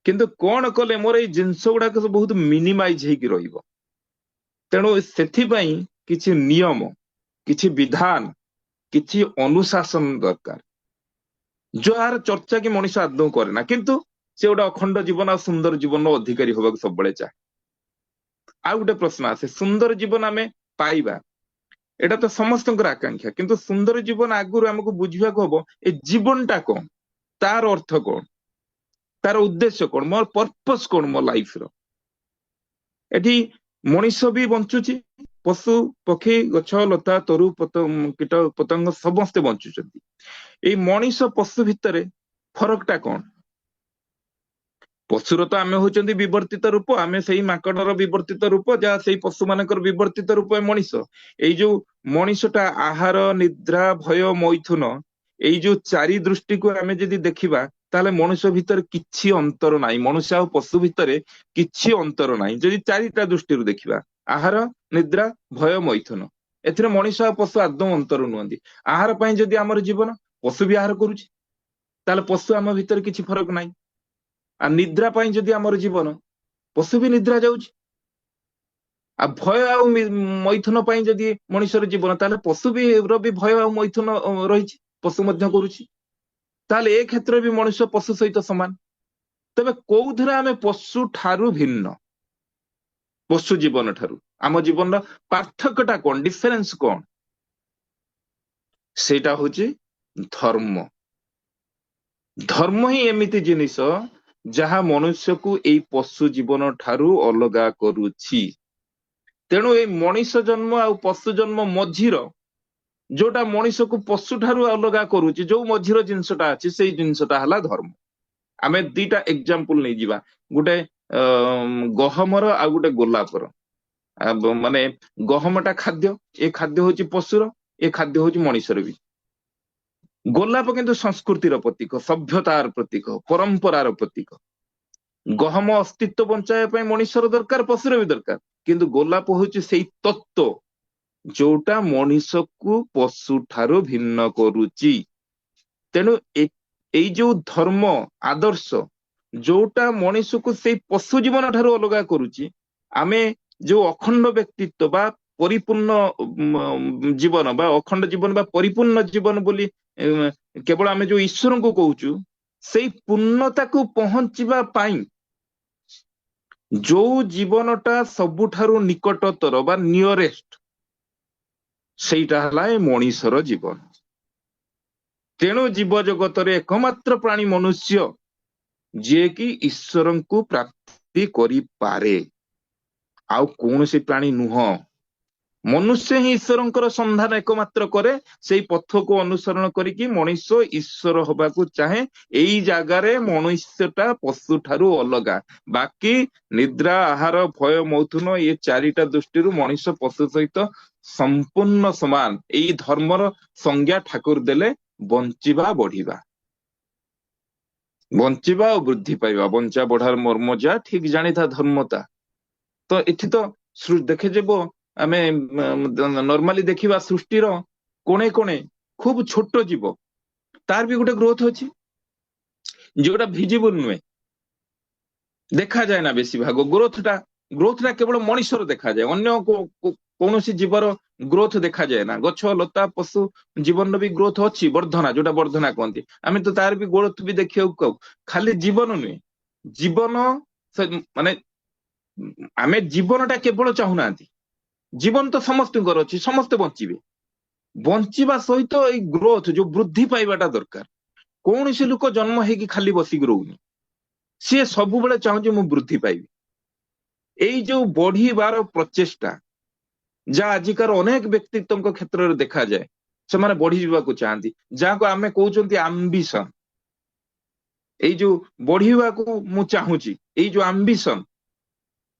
କିନ୍ତୁ କଣ କଲେ ମୋର ଏଇ ଜିନିଷ ଗୁଡାକ ବହୁତ ମିନିମାଇଜ ହେଇକି ରହିବ। ତେଣୁ ସେଥିପାଇଁ କିଛି ନିୟମ, କିଛି ବିଧାନ, କିଛି ଅନୁଶାସନ ଦରକାର, ଯାହାର ଚର୍ଚ୍ଚା କି ମଣିଷ ଆଦୌ କରେ ନା, କିନ୍ତୁ ସେ ଗୋଟେ ଅଖଣ୍ଡ ଜୀବନ ଆଉ ସୁନ୍ଦର ଜୀବନର ଅଧିକାରୀ ହବାକୁ ସବୁବେଳେ ଚାହେଁ। ଆଉ ଗୋଟେ ପ୍ରଶ୍ନ ଆସେ, ସୁନ୍ଦର ଜୀବନ ଆମେ ପାଇବା, ଏଇଟା ତ ସମସ୍ତଙ୍କର ଆକାଂକ୍ଷା, କିନ୍ତୁ ସୁନ୍ଦର ଜୀବନ ଆଗରୁ ଆମକୁ ବୁଝିବାକୁ ହବ ଏ ଜୀବନଟା କଣ, ତାର ଅର୍ଥ କଣ, ତାର ଉଦ୍ଦେଶ୍ୟ କଣ, ମୋର ପର୍ପସ କଣ ମୋ ଲାଇଫର। ଏଠି ମଣିଷ ବି ବଞ୍ଚୁଛି, ପଶୁ ପକ୍ଷୀ ଗଛ ଲତା ତରୁ କୀଟ ପତଙ୍ଗ ସମସ୍ତେ ବଞ୍ଚୁଛନ୍ତି। ଏଇ ମଣିଷ ପଶୁ ଭିତରେ ଫରକଟା କଣ? ପଶୁର ତ ଆମେ ହଉଛନ୍ତି ବିବର୍ତ୍ତିତ ରୂପ, ଆମେ ସେଇ ମାଙ୍କଡର ବିବର୍ତ୍ତିତ ରୂପ, ଯାହା ସେଇ ପଶୁ ମାନଙ୍କର ବିବର୍ତ୍ତିତ ରୂପ ମଣିଷ। ଏଇ ଯୋଉ ମଣିଷଟା ଆହାର ନିଦ୍ରା ଭୟ ମୈଥୁନ, ଏଇ ଯୋଉ ଚାରି ଦୃଷ୍ଟିକୁ ଆମେ ଯଦି ଦେଖିବା, ତାହେଲେ ମଣିଷ ଭିତରେ କିଛି ଅନ୍ତର ନାହିଁ, ମନୁଷ୍ୟ ଆଉ ପଶୁ ଭିତରେ କିଛି ଅନ୍ତର ନାହିଁ। ଯଦି ଚାରିଟା ଦୃଷ୍ଟିରୁ ଦେଖିବା, ଆହାର ନିଦ୍ରା ଭୟ ମୈଥୁନ, ଏଥିରେ ମଣିଷ ଆଉ ପଶୁ ଆଦୌ ଅନ୍ତର ନୁହନ୍ତି। ଆହାର ପାଇଁ ଯଦି ଆମର ଜୀବନ, ପଶୁ ବି ଆହାର କରୁଛି, ତାହେଲେ ପଶୁ ଆମ ଭିତରେ କିଛି ଫରକ ନାହିଁ। ଆଉ ନିଦ୍ରା ପାଇଁ ଯଦି ଆମର ଜୀବନ, ପଶୁ ବି ନିଦ୍ରା ଯାଉଛି। ଆଉ ଭୟ ଆଉ ମୈଥୁନ ପାଇଁ ଯଦି ମଣିଷର ଜୀବନ, ତାହେଲେ ପଶୁ ବି ଭୟ ଆଉ ମୈଥୁନ ରହିଛି, ପଶୁ ମଧ୍ୟ କରୁଛି। ତାହେଲେ ଏ କ୍ଷେତ୍ରରେ ବି ମଣିଷ ପଶୁ ସହିତ ସମାନ। ତେବେ କୋଉଥିରେ ଆମେ ପଶୁ ଠାରୁ ଭିନ୍ନ? ପଶୁ ଜୀବନ ଠାରୁ ଆମ ଜୀବନର ପାର୍ଥକ୍ୟଟା କଣ, ଡିଫରେନ୍ସ କଣ? ସେଇଟା ହଉଛି ଧର୍ମ। ଧର୍ମ ହିଁ ଏମିତି ଜିନିଷ ଯାହା ମନୁଷ୍ୟକୁ ଏଇ ପଶୁ ଜୀବନ ଠାରୁ ଅଲଗା କରୁଛି। ତେଣୁ ଏଇ ମଣିଷ ଜନ୍ମ ଆଉ ପଶୁ ଜନ୍ମ ମଝିର ଯୋଉଟା ମଣିଷକୁ ପଶୁ ଠାରୁ ଅଲଗା କରୁଛି, ଯୋଉ ମଝିର ଜିନିଷଟା ଅଛି, ସେଇ ଜିନିଷଟା ହେଲା ଧର୍ମ। ଆମେ ଦିଟା ଏକ୍ସାମ୍ପଲ ନେଇଯିବା, ଗୋଟେ ଗହମର ଆଉ ଗୋଟେ ଗୋଲାପର। ମାନେ ଗହମଟା ଖାଦ୍ୟ, ଏ ଖାଦ୍ୟ ହଉଛି ପଶୁର, ଏ ଖାଦ୍ୟ ହଉଛି ମଣିଷର ବି। ଗୋଲାପ କିନ୍ତୁ ସଂସ୍କୃତିର ପ୍ରତୀକ, ସଭ୍ୟତାର ପ୍ରତୀକ, ପରମ୍ପରାର ପ୍ରତୀକ। ଗହମ ଅସ୍ତିତ୍ୱ ବଞ୍ଚାଇବା ପାଇଁ ମଣିଷର ଦରକାର, ପଶୁର ବି ଦରକାର, କିନ୍ତୁ ଗୋଲାପ ହଉଛି ସେଇ ତତ୍ତ୍ୱ ଯୋଉଟା ମଣିଷକୁ ପଶୁ ଠାରୁ ଭିନ୍ନ କରୁଛି। ତେଣୁ ଏଇ ଯୋଉ ଧର୍ମ ଆଦର୍ଶ ଯୋଉଟା ମଣିଷକୁ ସେଇ ପଶୁ ଜୀବନ ଠାରୁ ଅଲଗା କରୁଛି, ଆମେ ଯୋଉ ଅଖଣ୍ଡ ବ୍ୟକ୍ତିତ୍ୱ ବା ପରିପୂର୍ଣ୍ଣ ଜୀବନ ବା ଅଖଣ୍ଡ ଜୀବନ ବା ପରିପୂର୍ଣ୍ଣ ଜୀବନ ବୋଲି କେବଳ ଆମେ ଯୋଉ ଈଶ୍ୱରଙ୍କୁ କହୁଛୁ, ସେଇ ପୂର୍ଣ୍ଣତାକୁ ପହଞ୍ଚିବା ପାଇଁ ଯୋଉ ଜୀବନଟା ସବୁଠାରୁ ନିକଟତର ବା ନିୟରେଷ୍ଟ, ସେଇଟା ହେଲା ଏ ମଣିଷର ଜୀବନ। ତେଣୁ ଜୀବ ଜଗତରେ ଏକମାତ୍ର ପ୍ରାଣୀ ମନୁଷ୍ୟ ଯିଏକି ଈଶ୍ୱରଙ୍କୁ ପ୍ରାପ୍ତି କରିପାରେ, ଆଉ କୌଣସି ପ୍ରାଣୀ ନୁହଁ। ମନୁଷ୍ୟ ହିଁ ଈଶ୍ୱରଙ୍କର ସନ୍ଧାନ ଏକମାତ୍ର କରେ। ସେଇ ପଥକୁ ଅନୁସରଣ କରିକି ମଣିଷ ଈଶ୍ୱର ହବାକୁ ଚାହେଁ। ଏଇ ଜାଗାରେ ମନୁଷ୍ୟଟା ପଶୁ ଠାରୁ ଅଲଗା। ବାକି ନିଦ୍ରା, ଆହାର, ଭୟ, ମୈଥୁନ ଏ ଚାରିଟା ଦୃଷ୍ଟିରୁ ମଣିଷ ପଶୁ ସହିତ ସମ୍ପୂର୍ଣ୍ଣ ସମାନ। ଏଇ ଧର୍ମର ସଂଜ୍ଞା ଠାକୁର ଦେଲେ ବଞ୍ଚିବା ବଢିବା, ବଞ୍ଚିବା ଆଉ ବୃଦ୍ଧି ପାଇବା। ବଞ୍ଚା ବଢାର ମର୍ମ ଯା, ଠିକ ଜାଣିଥା ଧର୍ମତା। ତ ଏଠି ତ ଦେଖାଯିବ, ଆମେ ନର୍ମାଲି ଦେଖିବା ସୃଷ୍ଟିର କୋଣେ କୋଣେ ଖୁବ ଛୋଟ ଜୀବ, ତାର ବି ଗୋଟେ ଗ୍ରୋଥ ଅଛି, ଯୋଉଟା ଭିଜିବୁଲ ନୁହେଁ, ଦେଖାଯାଏ ନା। ବେଶୀ ଭାଗ ଗ୍ରୋଥଟା କେବଳ ମଣିଷର ଦେଖାଯାଏ, ଅନ୍ୟ କୌଣସି ଜୀବର ଗ୍ରୋଥ ଦେଖାଯାଏ ନା। ଗଛ ଲତା ପଶୁ ଜୀବନର ବି ଗ୍ରୋଥ ଅଛି, ବର୍ଦ୍ଧନା, ଯୋଉଟା ବର୍ଦ୍ଧନା କହନ୍ତି। ଆମେ ତ ତାର ବି ଗ୍ରୋଥ ବି ଦେଖିବାକୁ ପାଉ। ଖାଲି ଜୀବନ ନୁହେଁ, ଜୀବନ ମାନେ ଆମେ ଜୀବନଟା କେବଳ ଚାହୁଁନାହାନ୍ତି, ଜୀବନ ତ ସମସ୍ତଙ୍କର ଅଛି, ସମସ୍ତେ ବଞ୍ଚିବେ। ବଞ୍ଚିବା ସହିତ ଏଇ ଗ୍ରୋଥ, ଯୋଉ ବୃଦ୍ଧି ପାଇବାଟା ଦରକାର। କୌଣସି ଲୋକ ଜନ୍ମ ହେଇକି ଖାଲି ବସିକି ରହୁନି, ସିଏ ସବୁବେଳେ ଚାହୁଁଛି ମୁଁ ବୃଦ୍ଧି ପାଇବି। ଏଇ ଯୋଉ ବଢିବାର ପ୍ରଚେଷ୍ଟା, ଯାହା ଆଜିକାର ଅନେକ ବ୍ୟକ୍ତିତ୍ୱଙ୍କ କ୍ଷେତ୍ରରେ ଦେଖାଯାଏ, ସେମାନେ ବଢିଯିବାକୁ ଚାହାନ୍ତି, ଯାହାକୁ ଆମେ କହୁଛନ୍ତି ଆମ୍ବିସନ। ଏଇ ଯୋଉ ବଢିବାକୁ ମୁଁ ଚାହୁଁଛି, ଏଇ ଯୋଉ ଆମ୍ବିସନ,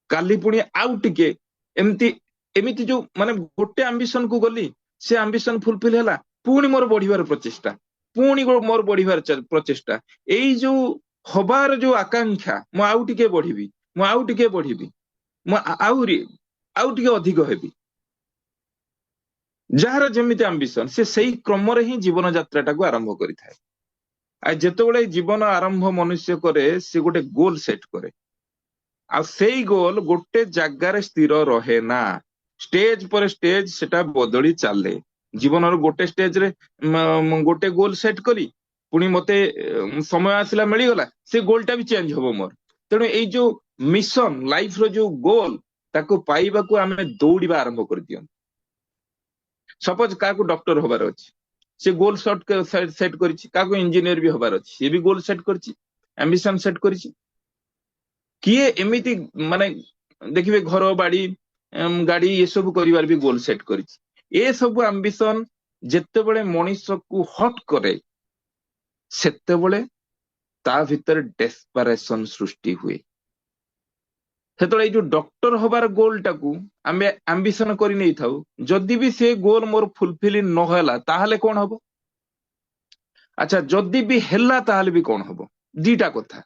କାଲି ପୁଣି ଆଉ ଟିକେ ଏମିତି ଏମିତି ଯୋଉ ମାନେ ଗୋଟେ ଆମ୍ବିସନ କୁ ଗଲି, ସେ ଆମ୍ବିସନ ଫୁଲଫିଲ ହେଲା, ପୁଣି ମୋର ବଢିବାର ପ୍ରଚେଷ୍ଟା, ପୁଣି ମୋର ବଢିବାର ପ୍ରଚେଷ୍ଟା। ଏଇ ଯୋଉ ହବାର ଯୋଉ ଆକାଂକ୍ଷା, ମୁଁ ଆଉ ଟିକେ ବଢିବି, ମୁଁ ଆଉ ଟିକେ ବଢିବି, ମୁଁ ଆହୁରି ଆଉ ଟିକେ ଅଧିକ ହେବି, ଯାହାର ଯେମିତି ଆମ୍ବିସନ, ସେ ସେଇ କ୍ରମରେ ହିଁ ଜୀବନ ଯାତ୍ରାଟାକୁ ଆରମ୍ଭ କରିଥାଏ। ଆଉ ଯେତେବେଳେ ଜୀବନ ଆରମ୍ଭ ମନୁଷ୍ୟ କରେ, ସେ ଗୋଟେ ଗୋଲ ସେଟ କରେ। ଆଉ ସେଇ ଗୋଲ ଗୋଟେ ଜାଗାରେ ସ୍ଥିର ରହେ ନା, ଷ୍ଟେଜ ପରେ ଷ୍ଟେଜ ସେଟା ବଦଳି ଚାଲେ। ଜୀବନର ଗୋଟେ ଷ୍ଟେଜରେ ଗୋଟେ ଗୋଲ ସେଟ କଲି, ପୁଣି ମତେ ସମୟ ଆସିଲା, ମିଳିଗଲା, ସେ ଗୋଲଟା ବି ଚେଞ୍ଜ ହବ ମୋର। ତେଣୁ ଏଇ ଯୋଉ ମିଶନ, ଲାଇଫର ଯୋଉ ଗୋଲ, ତାକୁ ପାଇବାକୁ ଆମେ ଦୌଡ଼ିବା ଆରମ୍ଭ କରିଦିଅନ୍ତି। ସପୋଜ କାହାକୁ ଡକ୍ଟର ହବାର ଅଛି, ସେ ଗୋଲ ସେଟ କରିଛି। କାହାକୁ ଇଞ୍ଜିନିୟର ବି ହବାର ଅଛି, ସିଏ ବି ଗୋଲ ସେଟ କରିଛି, ଆମ୍ବିସନ ସେଟ କରିଛି। କିଏ ଏମିତି ମାନେ ଦେଖିବେ ଘର ବାଡି ଗାଡି ଏସବୁ କରିବାର ବି ଗୋଲ ସେଟ କରିଛି। ଏସବୁ ଆମ୍ବିସନ ଯେତେବେଳେ ମଣିଷକୁ ହଟ୍ କରେ, ସେତେବେଳେ ତା ଭିତରେ ଡେସ୍ପରେସନ ସୃଷ୍ଟି ହୁଏ। ସେତେବେଳେ ଏଇ ଯୋଉ ଡକ୍ଟର ହବାର ଗୋଲଟାକୁ ଆମେ ଆମ୍ବିସନ କରି ନେଇଥାଉ, ଯଦି ବି ସେ ଗୋଲ ମୋର ଫୁଲଫିଲ ନହେଲା, ତାହେଲେ କଣ ହବ? ଆଚ୍ଛା, ଯଦି ବି ହେଲା ତାହେଲେ ବି କଣ ହବ? ଦିଟା କଥା।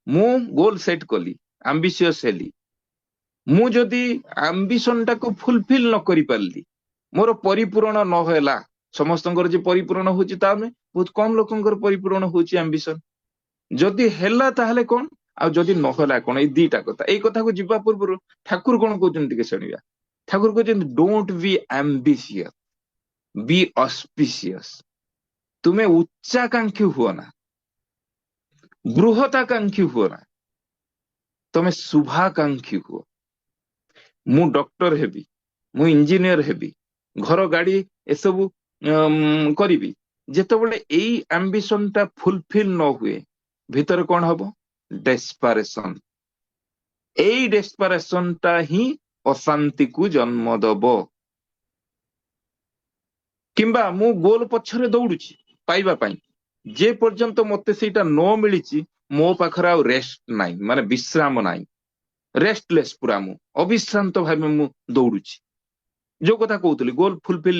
ମୁଁ ଗୋଲ ସେଟ କଲି, ଆମ୍ବିସିୟସ ହେଲି, ମୁଁ ଯଦି ଆମ୍ବିସନଟାକୁ ଫୁଲଫିଲ ନ କରିପାରିଲି, ମୋର ପରିପୂରଣ ନହେଲା, ସମସ୍ତଙ୍କର ଯେ ପରିପୂରଣ ହଉଛି ତା ନୁହେଁ, ବହୁତ କମ ଲୋକଙ୍କର ପରିପୂରଣ ହଉଛି ଆମ୍ବିସନ। ଯଦି ହେଲା ତାହେଲେ କଣ, ଆଉ ଯଦି ନହେଲା କଣ? ଏଇ ଦିଟା କଥା। ଏଇ କଥାକୁ ଯିବା ପୂର୍ବରୁ ଠାକୁର କଣ କହୁଛନ୍ତି ଟିକେ ଶୁଣିବା। ଠାକୁର କହୁଛନ୍ତି, ଡୋଣ୍ଟ ବି ଆମ୍ବିସିୟସ, ବି ଅସ୍ପିସିୟସ। ତୁମେ ଉଚ୍ଚାକାଂକ୍ଷୀ ହୁଅ ନା, ବୃହତାକାଂକ୍ଷୀ ହୁଅ ନା, ତମେ ଶୁଭାକାଂକ୍ଷୀ ହୁଅ। ମୁଁ ଡକ୍ଟର ହେବି, ମୁଁ ଇଞ୍ଜିନିୟର ହେବି, ଘର ଗାଡି ଏସବୁ କରିବି। ଯେତେବେଳେ ଏଇ ଆମ୍ବିସନଟା ଫୁଲଫିଲ ନ ହୁଏ, ଭିତରେ କଣ ହବ? ଡେସ୍ପାରେସନ। ଏଇ ଡେସ୍ପାରେସନଟା ହିଁ ଅଶାନ୍ତିକୁ ଜନ୍ମ ଦବ। କିମ୍ବା ମୁଁ ଗୋଲ ପଛରେ ଦୌଡୁଛି ପାଇବା ପାଇଁ, ଯେ ପର୍ଯ୍ୟନ୍ତ ମତେ ସେଇଟା ନ ମିଳିଛି, ମୋ ପାଖରେ ଆଉ ରେଷ୍ଟ ନାହିଁ, ମାନେ ବିଶ୍ରାମ ନାହିଁ। ରେଷ୍ଟଲେସ୍, ପୁରା ମୁଁ ଅବିଶ୍ରାନ୍ତ ଭାବେ ମୁଁ ଦୌଡୁଛି। ଯୋଉ କଥା କହୁଥିଲି, ଗୋଲ ଫୁଲଫିଲ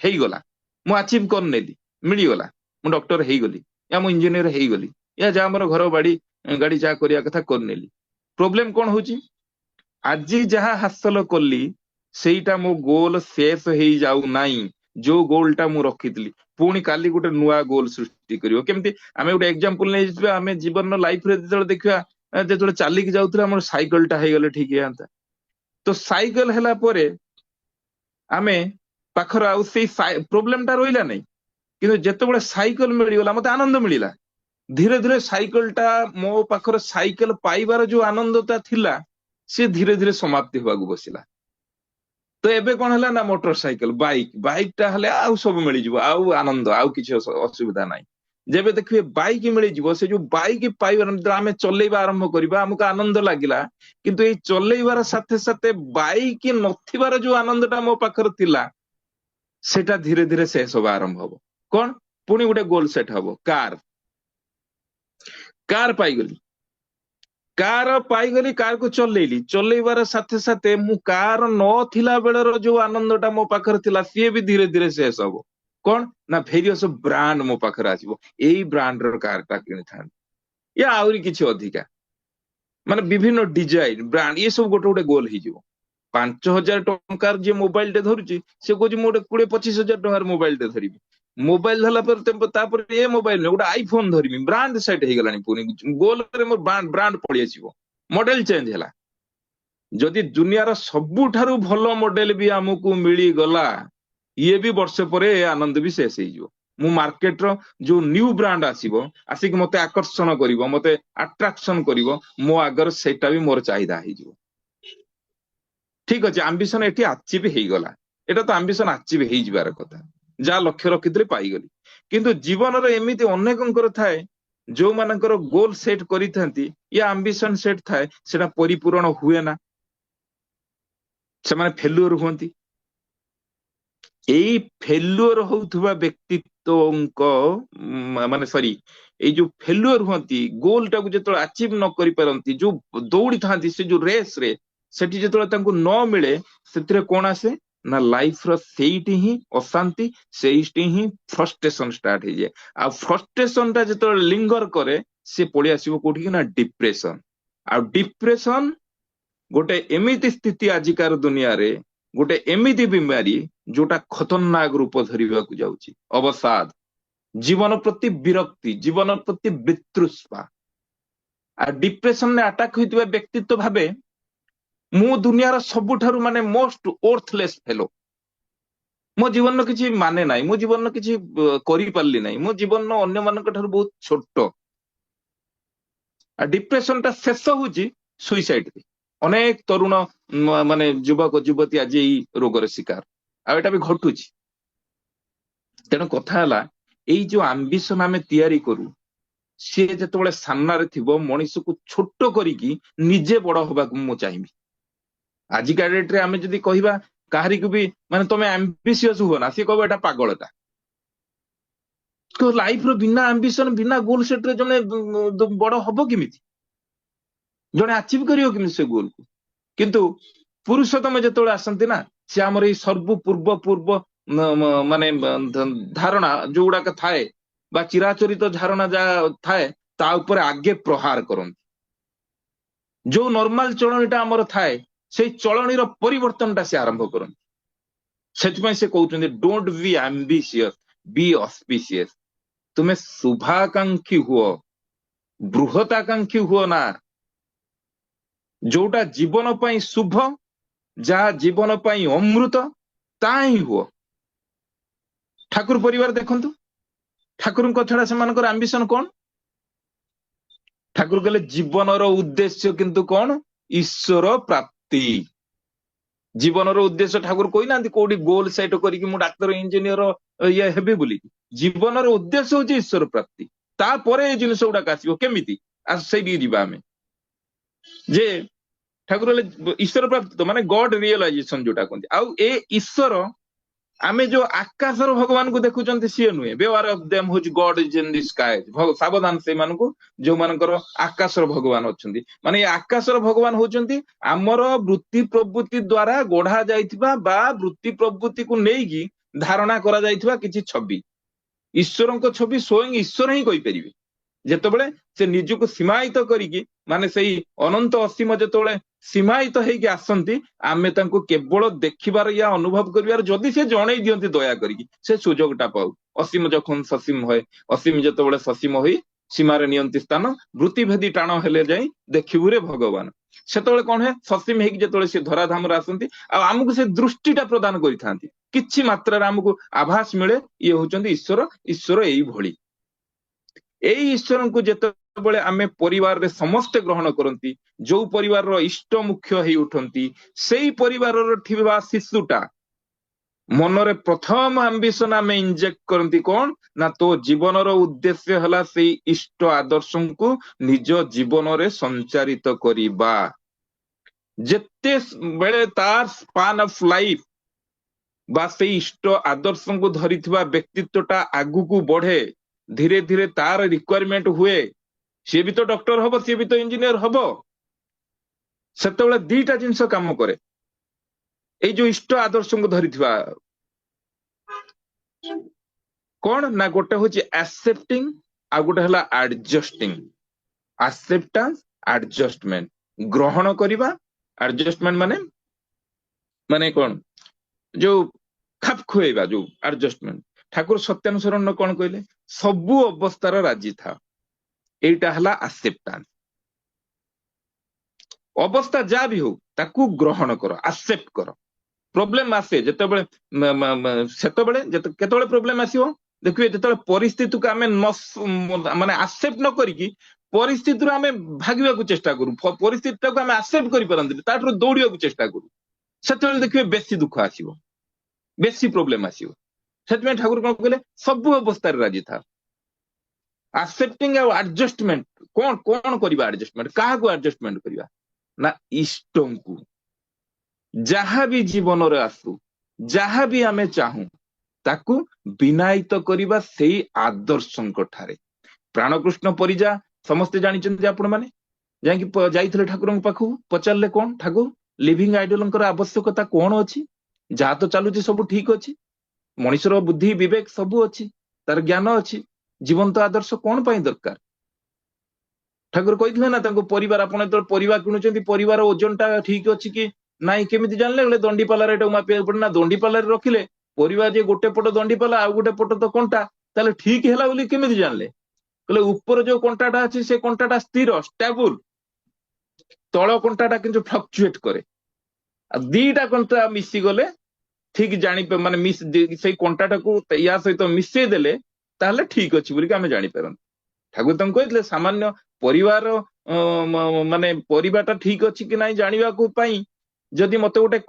ହେଇଗଲା, ମୁଁ ଆଚିଭ କରିନେଲି, ମିଳିଗଲା, ମୁଁ ଡକ୍ଟର ହେଇଗଲି, ୟା ମୁଁ ଇଞ୍ଜିନିୟର ହେଇଗଲି, ୟା ଯାହା ଆମର ଘର ବାଡି ଗାଡି ଯାହା କରିବା କଥା କରିନେଲି। ପ୍ରୋବ୍ଲେମ କଣ ହଉଛି? ଆଜି ଯାହା ହାସଲ କଲି, ସେଇଟା ମୋ ଗୋଲ ଶେଷ ହେଇଯାଉ ନାହିଁ। ଯୋଉ ଗୋଲଟା ମୁଁ ରଖିଥିଲି, ପୁଣି କାଲି ଗୋଟେ ନୂଆ ଗୋଲ ସୃଷ୍ଟି କରିବ। କେମିତି? ଆମେ ଗୋଟେ ଏକ୍ସାମ୍ପଲ ନେଇଯିବା, ଆମେ ଜୀବନର ଲାଇଫରେ ଯେତେବେଳେ ଦେଖିବା, ଯେତେବେଳେ ଚାଲିକି ଯାଉଥିଲେ, ଆମର ସାଇକେଲଟା ହେଇଗଲେ ଠିକ ହେଇଯାନ୍ତା। ତ ସାଇକେଲ ହେଲା ପରେ ଆମେ ପାଖରେ ଆଉ ସେଇ ପ୍ରୋବ୍ଲେମଟା ରହିଲା ନାହିଁ। କିନ୍ତୁ ଯେତେବେଳେ ସାଇକେଲ ମିଳିଗଲା, ମତେ ଆନନ୍ଦ ମିଳିଲା। ଧୀରେ ଧୀରେ ସାଇକେଲଟା, ମୋ ପାଖରେ ସାଇକେଲ ପାଇବାର ଯୋଉ ଆନନ୍ଦଟା ଥିଲା, ସେ ଧୀରେ ଧୀରେ ସମାପ୍ତି ହେବାକୁ ବସିଲା। ତ ଏବେ କଣ ହେଲା ନା, ମୋଟର ସାଇକେଲ, ବାଇକ ଟା ହେଲେ ଆଉ ସବୁ ମିଳିଯିବ, ଆଉ ଆନନ୍ଦ, ଆଉ କିଛି ଅସୁବିଧା ନାହିଁ। ଯେବେ ଦେଖିବେ ବାଇକ୍ ମିଳିଯିବ, ସେ ଯୋଉ ବାଇକ୍ ପାଇବାର ଆମେ ଚଲେଇବା ଆରମ୍ଭ କରିବା, ଆମକୁ ଆନନ୍ଦ ଲାଗିଲା, କିନ୍ତୁ ଏଇ ଚଲେଇବାର ସାଥେ ସାଥେ ବାଇକ୍ ନଥିବାର ଯୋଉ ଆନନ୍ଦଟା ମୋ ପାଖରେ ଥିଲା, ସେଟା ଧୀରେ ଧୀରେ ଶେଷ ହବା ଆରମ୍ଭ ହବ। କଣ? ପୁଣି ଗୋଟେ ଗୋଲ ସେଟ ହବ, କାର ପାଇଗଲି, କାରକୁ ଚଲେଇଲି, ଚଲେଇବାର ସାଥେ ସାଥେ ମୁଁ କାର ନଥିଲା ବେଳର ଯୋଉ ଆନନ୍ଦଟା ମୋ ପାଖରେ ଥିଲା ସିଏ ବି ଧୀରେ ଧୀରେ ଶେଷ ହବ। କଣ ନା ଭେରିୟସ ବ୍ରାଣ୍ଡ ମୋ ପାଖରେ ଆସିବ, ଏଇ ବ୍ରାଣ୍ଡର କାରଟା କିଣିଥାନ୍ତି, ୟା ଆହୁରି କିଛି ଅଧିକା, ମାନେ ବିଭିନ୍ନ ଡିଜାଇନ ବ୍ରାଣ୍ଡ, ଇଏ ସବୁ ଗୋଟେ ଗୋଟେ ଗୋଲ ହେଇଯିବ। 5,000 ଟଙ୍କାର ଯିଏ ମୋବାଇଲଟେ ଧରୁଛି, ସେ କହୁଛି ମୁଁ ଗୋଟେ 20-25,000 ଟଙ୍କାର ମୋବାଇଲଟେ ଧରିବି। ମୋବାଇଲ ଧରିଲା ପରେ ତାପରେ ଏ ମୋବାଇଲ ନୁହେଁ, ଗୋଟେ ଆଇଫୋନ ଧରିବି, ବ୍ରାଣ୍ଡ ସେଟ୍ ହେଇଗଲାଣି, ପୁଣି ଗୋଲରେ ମୋର ବ୍ରାଣ୍ଡ ପଳେଇ ଆସିବ, ମଡେଲ ଚେଞ୍ଜ ହେଲା। ଯଦି ଦୁନିଆର ସବୁଠାରୁ ଭଲ ମଡେଲ ବି ଆମକୁ ମିଳିଗଲା, ଇଏ ବି ବର୍ଷେ ପରେ ଏ ଆନନ୍ଦ ବି ଶେଷ ହେଇଯିବ। ମୁଁ ମାର୍କେଟର ଯୋଉ ନ୍ୟୁ ବ୍ରାଣ୍ଡ ଆସିବ, ଆସିକି ମତେ ଆକର୍ଷଣ କରିବ, ମତେ ଆଟ୍ରାକ୍ସନ କରିବ, ମୋ ଆଗରେ ସେଇଟା ବି ମୋର ଚାହିଦା ହେଇଯିବ। ଠିକ ଅଛି, ଆମ୍ବିସନ ଏଠି ଆଚିଭ ହେଇଗଲା, ଏଟା ତ ଆମ୍ବିସନ ଆଚିଭ ହେଇଯିବାର କଥା, ଯାହା ଲକ୍ଷ୍ୟ ରଖିଥିଲେ ପାଇଗଲି। କିନ୍ତୁ ଜୀବନରେ ଏମିତି ଅନେକଙ୍କର ଥାଏ, ଯୋଉମାନଙ୍କର ଗୋଲ ସେଟ କରିଥାନ୍ତି, ୟା ଆମ୍ବିସନ ସେଟ ଥାଏ, ସେଟା ପରିପୂରଣ ହୁଏ ନା, ସେମାନେ ଫେଲୁଅର ହୁଅନ୍ତି। ଏଇ ଫେଲୁଅର ହଉଥିବା ବ୍ୟକ୍ତିତ୍ୱଙ୍କ ମାନେ ସରି, ଏଇ ଯୋଉ ଫେଲୁଅର ହୁଅନ୍ତି, ଗୋଲ ଟାକୁ ଯେତେବେଳେ ଆଚିଭ ନ କରିପାରନ୍ତି, ଯୋଉ ଦୌଡିଥାନ୍ତି ସେ ଯୋଉ ରେସ ରେ, ସେଠି ଯେତେବେଳେ ତାଙ୍କୁ ନ ମିଳେ, ସେଥିରେ କଣ ଆସେ ନା ଲାଇଫର ସେଇଠି ହିଁ ଅଶାନ୍ତି, ସେଇଠି ହିଁ ଫ୍ରଷ୍ଟ୍ରେସନ ଷ୍ଟାର୍ଟ ହେଇଯାଏ। ଆଉ ଫ୍ରଷ୍ଟ୍ରେସନ ଟା ଯେତେବେଳେ ଲିଙ୍ଗର କରେ, ସେ ପଳେଇ ଆସିବ କୋଉଠିକି ନା ଡିପ୍ରେସନ। ଆଉ ଡିପ୍ରେସନ ଗୋଟେ ଏମିତି ସ୍ଥିତି ଆଜିକାର ଦୁନିଆରେ, ଗୋଟେ ଏମିତି ବିମାରୀ ଯୋଉଟା ଖତରନାକ ରୂପ ଧରିବାକୁ ଯାଉଛି, ଅବସାଦ, ଜୀବନ ପ୍ରତି ବିରକ୍ତି, ଜୀବନ ପ୍ରତି ବିତୃଷ୍ଣା। ଆଉ ଡିପ୍ରେସନରେ ଆଟାକ ହୋଇଥିବା ବ୍ୟକ୍ତିତ୍ୱ ଭାବେ, ମୁଁ ଦୁନିଆର ସବୁଠାରୁ ମାନେ ମୋଷ୍ଟ ଓର୍ଥଲେସ୍ ଫେଲୋ, ମୋ ଜୀବନର କିଛି ମାନେ ନାହିଁ, ମୋ ଜୀବନର କିଛି କରିପାରିଲି ନାହିଁ, ମୋ ଜୀବନ ଅନ୍ୟମାନଙ୍କ ଠାରୁ ବହୁତ ଛୋଟ। ଆଉ ଡିପ୍ରେସନ ଟା ଶେଷ ହଉଛି ସୁଇସାଇଡରେ। ଅନେକ ତରୁଣ ମାନେ ଯୁବକ ଯୁବତୀ ଆଜି ଏଇ ରୋଗର ଶିକାର, ଆଉ ଏଟା ବି ଘଟୁଛି। ତେଣୁ କଥା ହେଲା, ଏଇ ଯୋଉ ଆମ୍ବିସନ ଆମେ ତିଆରି କରୁ, ସିଏ ଯେତେବେଳେ ସାମ୍ନାରେ ଥିବ, ମଣିଷକୁ ଛୋଟ କରିକି ନିଜେ ବଡ ହବାକୁ ମୁଁ ଚାହିଁବି। ଆଜିକା ଡେଟରେ ଆମେ ଯଦି କହିବା କାହାରିକୁ ବି, ମାନେ ତମେ ଆମ୍ବିସିୟସ ହୁଅ ନା, ସିଏ କହିବ ଏଟା ପାଗଳଟା। ଲାଇଫର ବିନା ଆମ୍ବିସନ, ବିନା ଗୋଲ ସେଟରେ ଜଣେ ବଡ ହବ କେମିତି, ଜଣେ ଆଚିଭ କରିବ କେମିତି ସେ ଗୋଲକୁ? କିନ୍ତୁ ପୁରୁଷୋତ୍ତମ ଯେତେବେଳେ ଆସନ୍ତି ନା, ସେ ଆମର ଏଇ ସର୍ବ ପୂର୍ବ ମାନେ ଧାରଣା ଯୋଉଗୁଡାକ ଥାଏ, ବା ଚିରାଚରିତ ଧାରଣା ଯାହା ଥାଏ, ତା ଉପରେ ଆଗେ ପ୍ରହାର କରନ୍ତି। ଯୋଉ ନର୍ମାଲ ଚଳଣିଟା ଆମର ଥାଏ, ସେଇ ଚଳଣିର ପରିବର୍ତ୍ତନଟା ସେ ଆରମ୍ଭ କରନ୍ତି। ସେଥିପାଇଁ ସେ କହୁଛନ୍ତି ଡୋଣ୍ଟ ବି ଆମ୍ବିସିୟସ, ବି ଅସ୍ପିସିୟସ। ତୁମେ ଶୁଭାକାଂକ୍ଷୀ ହୁଅ, ବୃହତାକାଂକ୍ଷୀ ହୁଅ ନା। ଯୋଉଟା ଜୀବନ ପାଇଁ ଶୁଭ, ଯାହା ଜୀବନ ପାଇଁ ଅମୃତ, ତାହା ହିଁ ହୁଅ। ଠାକୁର ପରିବାର ଦେଖନ୍ତୁ, ଠାକୁରଙ୍କ ଛଡା ସେମାନଙ୍କର ଆମ୍ବିସନ କଣ? ଠାକୁର କହିଲେ ଜୀବନର ଉଦ୍ଦେଶ୍ୟ କିନ୍ତୁ କଣ? ଈଶ୍ୱର ପ୍ରାପ୍ତି। ଜୀବନର ଉଦ୍ଦେଶ୍ୟ ଠାକୁର କହିନାହାନ୍ତି କୋଉଠି ଗୋଲ ସେଟ କରିକି ମୁଁ ଡାକ୍ତର ଇଞ୍ଜିନିୟର ଇଏ ହେବି ବୋଲି। ଜୀବନର ଉଦ୍ଦେଶ୍ୟ ହଉଛି ଈଶ୍ୱର ପ୍ରାପ୍ତି। ତାପରେ ଏଇ ଜିନିଷ ଗୁଡାକ ଆସିବ କେମିତି, ସେଇଠିକି ଯିବା ଆମେ। ଯେ ଠାକୁର ହେଲେ ଈଶ୍ୱର ପ୍ରାପ୍ତି, ତ ମାନେ ଗଡ ରିଅଲାଇଜେସନ ଯୋଉଟା କହନ୍ତି। ଆଉ ଏ ଈଶ୍ୱର, ଆମେ ଯୋଉ ଆକାଶର ଭଗବାନଙ୍କୁ ଦେଖୁଛନ୍ତି ସିଏ ନୁହେଁ। ବେୱାର ଅଫ ଦେମ ହଉଛି ଗଡ ଇଜ ଇନ ଦି ସ୍କାଏ। ସାବଧାନ ସେଇମାନଙ୍କୁ ଯୋଉମାନଙ୍କର ଆକାଶର ଭଗବାନ ଅଛନ୍ତି। ମାନେ ଏ ଆକାଶର ଭଗବାନ ହଉଛନ୍ତି ଆମର ବୃତ୍ତି ପ୍ରବୃତ୍ତି ଦ୍ଵାରା ଗଢା ଯାଇଥିବା, ବା ବୃତ୍ତି ପ୍ରବୃତ୍ତିକୁ ନେଇକି ଧାରଣା କରାଯାଇଥିବା କିଛି ଛବି। ଈଶ୍ୱରଙ୍କ ଛବି ସ୍ୱୟଂ ଈଶ୍ୱର ହିଁ କହିପାରିବେ। ଯେତେବେଳେ ସେ ନିଜକୁ ସୀମାୟିତ କରିକି, ମାନେ ସେଇ ଅନନ୍ତ ଅସୀମ ଯେତେବେଳେ ସୀମାୟିତ ହେଇକି ଆସନ୍ତି, ଆମେ ତାଙ୍କୁ କେବଳ ଦେଖିବାର ୟା ଅନୁଭବ କରିବାର ଯଦି ସେ ଜଣେଇ ଦିଅନ୍ତି ଦୟା କରିକି, ସେ ସୁଯୋଗଟା ପାଉ। ଅସୀମ ଯখন ସସୀମ ହୁଏ, ଅସୀମ ଯେତେବେଳେ ସସୀମ ହୋଇ ସୀମାରେ ନିଅନ୍ତି ସ୍ଥାନ, ବୃତ୍ତିଭେଦୀ ଟାଣ ହେଲେ ଯାଇ ଦେଖିବୁରେ ଭଗବାନ। ସେତେବେଳେ କଣ ହୁଏ, ସସୀମ ହେଇକି ଯେତେବେଳେ ସେ ଧରାଧାମରେ ଆସନ୍ତି, ଆଉ ଆମକୁ ସେ ଦୃଷ୍ଟିଟା ପ୍ରଦାନ କରିଥାନ୍ତି, କିଛି ମାତ୍ରାରେ ଆମକୁ ଆଭାସ ମିଳେ, ଇଏ ହଉଛନ୍ତି ଈଶ୍ୱର। ଈଶ୍ୱର ଏଇଭଳି। ଏଇ ଈଶ୍ୱରଙ୍କୁ ଯେତେବେଳେ ଆମେ ପରିବାରରେ ସମସ୍ତେ ଗ୍ରହଣ କରନ୍ତି, ଯୋଉ ପରିବାରର ଇଷ୍ଟ ମୁଖ୍ୟ ହେଇ ଉଠନ୍ତି, ସେଇ ପରିବାରର ଥିବା ଶିଶୁଟା ମନରେ ପ୍ରଥମ ଆମ୍ବିସନ ଆମେ ଇଞ୍ଜେକ୍ଟ କରନ୍ତି କଣ ନା ତୋ ଜୀବନର ଉଦ୍ଦେଶ୍ୟ ହେଲା ସେଇ ଇଷ୍ଟ ଆଦର୍ଶଙ୍କୁ ନିଜ ଜୀବନରେ ସଞ୍ଚାରିତ କରିବା। ଯେତେବେଳେ ତାର ସ୍ପାନ୍ ଅଫ ଲାଇଫ ବା ସେଇ ଇଷ୍ଟ ଆଦର୍ଶଙ୍କୁ ଧରିଥିବା ବ୍ୟକ୍ତିତ୍ୱଟା ଆଗକୁ ବଢେ, ଧୀରେ ଧୀରେ ତାର ରିକ୍ୱାରମେଣ୍ଟ ହୁଏ, ସିଏ ବି ତ ଡକ୍ଟର ହବ, ସିଏ ବି ତ ଇଞ୍ଜିନିୟର ହବ, ସେତେବେଳେ ଦିଟା ଜିନିଷ କାମ କରେ ଏଇ ଯୋଉ ଇଷ୍ଟ ଆଦର୍ଶଙ୍କୁ ଧରିଥିବା। କଣ ନା ଗୋଟେ ହଉଛି ଆକ୍ସେପ୍ଟିଂ, ଆଉ ଗୋଟେ ହେଲା ଆଡଜଷ୍ଟିଂ। ଆକ୍ସେପ୍ଟାନ୍ସ, ଆଡଜଷ୍ଟମେଣ୍ଟ, ଗ୍ରହଣ କରିବା। ଆଡଜଷ୍ଟମେଣ୍ଟ ମାନେ ମାନେ କଣ, ଯୋଉ ଖାପ ଖୁଆଇବା, ଯୋଉ ଆଡଜଷ୍ଟମେଣ୍ଟ। ଠାକୁର ସତ୍ୟାନୁସରଣ କଣ କହିଲେ, ସବୁ ଅବସ୍ଥାର ରାଜି ଥାଅ, ଏଇଟା ହେଲା ଆକ୍ସେପ୍ଟାନ୍ସ। ଅବସ୍ଥା ଯାହା ବି ହଉ ତାକୁ ଗ୍ରହଣ କର, ଆକ୍ସେପ୍ଟ କର। ପ୍ରୋବ୍ଲେମ ଆସେ ଯେତେବେଳେ ସେତେବେଳେ କେତେବେଳେ ପ୍ରୋବ୍ଲେମ ଆସିବ ଦେଖିବେ, ଯେତେବେଳେ ପରିସ୍ଥିତିକୁ ଆମେ ମାନେ ଆକ୍ସେପ୍ଟ ନ କରିକି ପରିସ୍ଥିତିରୁ ଆମେ ଭାଗିବାକୁ ଚେଷ୍ଟା କରୁ, ପରିସ୍ଥିତିଟାକୁ ଆମେ ଆକ୍ସେପ୍ଟ କରିପାରନ୍ତି, ତାଠାରୁ ଦୌଡିବାକୁ ଚେଷ୍ଟା କରୁ, ସେତେବେଳେ ଦେଖିବେ ବେଶୀ ଦୁଃଖ ଆସିବ, ବେଶୀ ପ୍ରୋବ୍ଲେମ ଆସିବ। ସେଥିପାଇଁ ଠାକୁର କଣ କହିଲେ, ସବୁ ଅବସ୍ଥାରେ ରାଜି ଥାଅ। ଆକ୍ସେପ୍ଟିଂ ଆଉ ଆଡଜଷ୍ଟମେଣ୍ଟ, କଣ କଣ କରିବା ଆଡଜଷ୍ଟମେଣ୍ଟ, କାହାକୁ ଆଡଜଷ୍ଟମେଣ୍ଟ କରିବା ନା ଇଷ୍ଟଙ୍କୁ। ଯାହା ବି ଜୀବନରେ ଆସୁ, ଯାହା ବି ଆମେ ଚାହୁଁ ତାକୁ ବିନାୟିତ କରିବା ସେଇ ଆଦର୍ଶଙ୍କ ଠାରେ। ପ୍ରାଣକୃଷ୍ଣ ପରିଜା ସମସ୍ତେ ଜାଣିଛନ୍ତି, ଆପଣ ମାନେ ଯାଇକି ଯାଇଥିଲେ ଠାକୁରଙ୍କ ପାଖକୁ, ପଚାରିଲେ କଣ ଠାକୁର ଲିଭିଂ ଆଇଡଲଙ୍କର ଆବଶ୍ୟକତା କଣ ଅଛି, ଯାହା ତ ଚାଲୁଛି ସବୁ ଠିକ ଅଛି, ମଣିଷର ବୁଦ୍ଧି ବିବେକ ସବୁ ଅଛି, ତାର ଜ୍ଞାନ ଅଛି, ଜୀବନ୍ତ ଆଦର୍ଶ କଣ ପାଇଁ ଦରକାର। ଠାକୁର କହିଥିଲେ ନା ତାଙ୍କୁ, ପରିବାର, ଆପଣ ଯେତେବେଳେ ପରିବା କିଣୁଛନ୍ତି ପରିବାର ଓଜନଟା ଠିକ ଅଛି କି ନାଇଁ କେମିତି ଜାଣିଲେ, ଗୋଟେ ଦଣ୍ଡିପାଲାରେ ଏଟାକୁ ମାପିବାକୁ ପଡେ ନା, ଦଣ୍ଡିପାଲାରେ ରଖିଲେ ପରିବା ଯେ ଗୋଟେ ପଟ ଦଣ୍ଡିପାଲା ଆଉ ଗୋଟେ ପଟ ତ କଣ୍ଟା, ତାହେଲେ ଠିକ ହେଲା ବୋଲି କେମିତି ଜାଣିଲେ, କହିଲେ ଉପରେ ଯୋଉ କଣ୍ଟାଟା ଅଛି ସେ କଣ୍ଟାଟା ସ୍ଥିର ଷ୍ଟାବୁଲ, ତଳ କଣ୍ଟାଟା କିନ୍ତୁ ଫ୍ଲକ୍ଚୁଏଟ କରେ, ଆଉ ଦିଟା କଣ୍ଟା ମିଶିଗଲେ ଠିକ ଜାଣି ମାନେ ସେଇ କଣ୍ଟାଟାକୁ ୟା ସହିତ ମିଶେଇ ଦେଲେ ତାହେଲେ ଠିକ ଅଛି ବୋଲି ଆମେ ଜାଣିପାରନ୍ତି। ଠାକୁର ତାଙ୍କୁ କହିଥିଲେ ସାମାନ୍ୟ ପରିବାର ମାନେ ପରିବାଟା ଠିକ ଅଛି କି ନାହିଁ ଜାଣିବାକୁ ପାଇଁ ଯଦି ମତେ ଗୋଟେ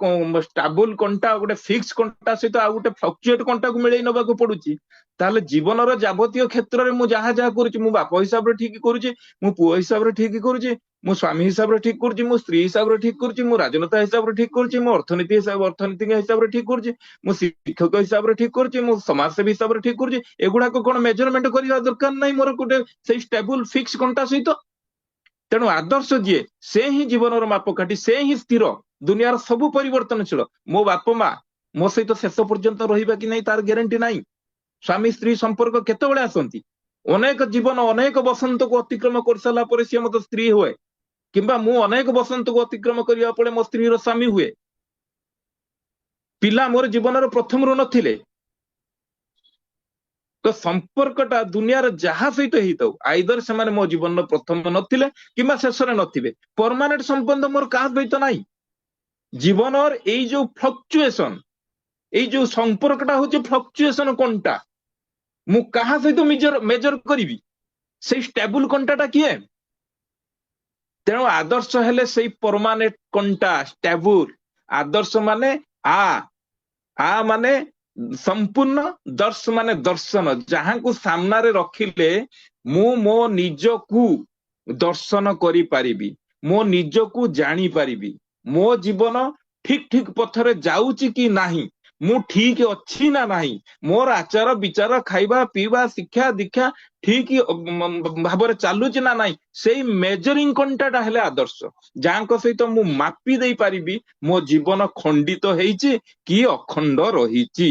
ଷ୍ଟାବୁଲ କଣ୍ଟା, ଗୋଟେ ଫିକ୍ସ କଣ୍ଟା ସହିତ ଆଉ ଗୋଟେ ଫ୍ଲକ୍ଚୁଏଟ କଣ୍ଟାକୁ ମିଳେଇ ନବାକୁ ପଡୁଛି, ତାହେଲେ ଜୀବନର ଯାବତୀୟ କ୍ଷେତ୍ରରେ ମୁଁ ଯାହା ଯାହା କରୁଛି, ମୁଁ ବାପ ହିସାବରେ ଠିକ କରୁଛି, ମୁଁ ପୁଅ ହିସାବରେ ଠିକ କରୁଛି, ମୁଁ ସ୍ୱାମୀ ହିସାବରେ ଠିକ କରୁଛି, ମୁଁ ସ୍ତ୍ରୀ ହିସାବରେ ଠିକ କରୁଛି, ମୁଁ ରାଜନେତା ହିସାବରେ ଠିକ କରୁଛି, ମୁଁ ଅର୍ଥନୀତିଜ୍ଞ ହିସାବରେ ଠିକ କରୁଛି, ମୁଁ ଶିକ୍ଷକ ହିସାବରେ ଠିକ କରୁଛି, ମୁଁ ସମାଜସେବୀ ହିସାବରେ ଠିକ କରୁଛି, ଏଗୁଡାକ କଣ ମେଜରମେଣ୍ଟ କରିବା ଦରକାର ନାହିଁ ମୋର ଗୋଟେ ସେଇ ଷ୍ଟେବୁଲ ଫିକ୍ସ କଣ୍ଟା ସହିତ। ତେଣୁ ଆଦର୍ଶ ଯିଏ, ସେ ହିଁ ଜୀବନର ମାପକାଠି, ସେ ହିଁ ସ୍ଥିର, ଦୁନିଆର ସବୁ ପରିବର୍ତ୍ତନଶୀଳ। ମୋ ବାପ ମା ମୋ ସହିତ ଶେଷ ପର୍ଯ୍ୟନ୍ତ ରହିବା କି ନାହିଁ ତାର ଗ୍ୟାରେଣ୍ଟି ନାହିଁ। ସ୍ୱାମୀ ସ୍ତ୍ରୀ ସମ୍ପର୍କ କେତେବେଳେ ଆସନ୍ତି, ଅନେକ ଜୀବନ ଅନେକ ବସନ୍ତକୁ ଅତିକ୍ରମ କରିସାରିଲା ପରେ ସିଏ ମତେ ସ୍ତ୍ରୀ ହୁଏ, କିମ୍ବା ମୁଁ ଅନେକ ବସନ୍ତକୁ ଅତିକ୍ରମ କରିବା ପରେ ମୋ ସ୍ତ୍ରୀର ସ୍ୱାମୀ ହୁଏ। ପିଲା ମୋର ଜୀବନର ପ୍ରଥମରୁ ନଥିଲେ, ତ ସମ୍ପର୍କଟା ଦୁନିଆର ଯାହା ସହିତ ହେଇଥାଉ, ଆଇଦର ସେମାନେ ମୋ ଜୀବନର ପ୍ରଥମ ନଥିଲେ କିମ୍ବା ଶେଷରେ ନଥିବେ, ପରମାନେଣ୍ଟ ସମ୍ବନ୍ଧ ମୋର କାହା ସହିତ ନାହିଁ। ଜୀବନର ଏଇ ଯୋଉ ଫ୍ଲକ୍ଚୁଏସନ, ଏଇ ଯୋଉ ସମ୍ପର୍କଟା ହଉଛି ଫ୍ଲକ୍ଚୁଏସନ କଣ୍ଟା, ମୁଁ କାହା ସହିତ ମେଜର କରିବି, ସେଇ ଷ୍ଟେବୁଲ କଣ୍ଟାଟା କିଏ। ତେଣୁ ଆଦର୍ଶ ହେଲେ ସେଇ ପରମାନେଣ୍ଟ କଣ୍ଟା, ଷ୍ଟେବୁଲ। ଆଦର୍ଶ ମାନେ ଆ ମାନେ ସମ୍ପୂର୍ଣ୍ଣ, ଦର୍ଶ ମାନେ ଦର୍ଶନ, ଯାହାକୁ ସାମ୍ନାରେ ରଖିଲେ ମୁଁ ମୋ ନିଜକୁ ଦର୍ଶନ କରିପାରିବି, ମୋ ନିଜକୁ ଜାଣିପାରିବି, ମୋ ଜୀବନ ଠିକ ଠିକ ପଥରେ ଯାଉଛି କି ନାହିଁ, ମୁଁ ଠିକ ଅଛି ନା ନାହିଁ, ମୋର ଆଚାର ବିଚାର, ଖାଇବା ପିଇବା, ଶିକ୍ଷା ଦୀକ୍ଷା ଠିକ ଭାବରେ ଚାଲୁଛି ନା ନାହିଁ, ସେଇ ମେଜରିଂ କଣ୍ଟାଟା ହେଲେ ଆଦର୍ଶ, ଯାହାଙ୍କ ସହିତ ମୁଁ ମାପି ଦେଇପାରିବି ମୋ ଜୀବନ ଖଣ୍ଡିତ ହେଇଛି କି ଅଖଣ୍ଡ ରହିଛି।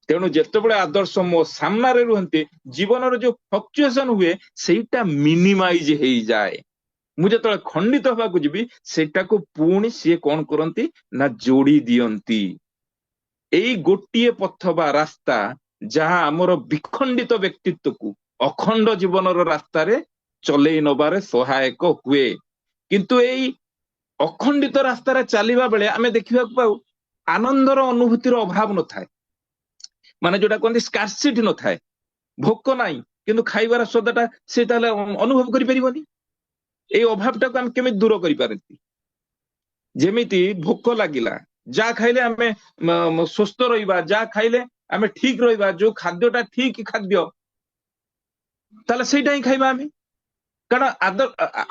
ତେଣୁ ଯେତେବେଳେ ଆଦର୍ଶ ମୋ ସାମ୍ନାରେ ରୁହନ୍ତି, ଜୀବନର ଯୋଉ ଫ୍ଲକ୍ଚୁଏସନ ହୁଏ ସେଇଟା ମିନିମାଇଜ ହେଇଯାଏ। ମୁଁ ଯେତେବେଳେ ଖଣ୍ଡିତ ହେବାକୁ ଯିବି ସେଟାକୁ ପୁଣି ସିଏ କଣ କରନ୍ତି ନା ଯୋଡି ଦିଅନ୍ତି। ଏଇ ଗୋଟିଏ ପଥ ବା ରାସ୍ତା ଯାହା ଆମର ବିଖଣ୍ଡିତ ବ୍ୟକ୍ତିତ୍ୱକୁ ଅଖଣ୍ଡ ଜୀବନର ରାସ୍ତାରେ ଚଲେଇ ନବାରେ ସହାୟକ ହୁଏ। କିନ୍ତୁ ଏଇ ଅଖଣ୍ଡିତ ରାସ୍ତାରେ ଚାଲିବା ବେଳେ ଆମେ ଦେଖିବାକୁ ପାଉ ଆନନ୍ଦର ଅନୁଭୂତିର ଅଭାବ ନଥାଏ, ମାନେ ଯୋଉଟା କୁହନ୍ତି ସ୍କାର୍ସିଟି ନଥାଏ, ଭୋକ ନାହିଁ କିନ୍ତୁ ଖାଇବାର ସ୍ୱାଦଟା ସେ ତାହେଲେ ଅନୁଭବ କରିପାରିବନି। ଏଇ ଅଭାବଟାକୁ ଆମେ କେମିତି ଦୂର କରିପାରନ୍ତି, ଯେମିତି ଭୋକ ଲାଗିଲା, ଯାହା ଖାଇଲେ ଆମେ ସୁସ୍ଥ ରହିବା, ଯାହା ଖାଇଲେ ଆମେ ଠିକ ରହିବା, ଯୋଉ ଖାଦ୍ୟଟା ଠିକ ଖାଦ୍ୟ ତାହେଲେ ସେଇଟା ହିଁ ଖାଇବା ଆମେ। କାରଣ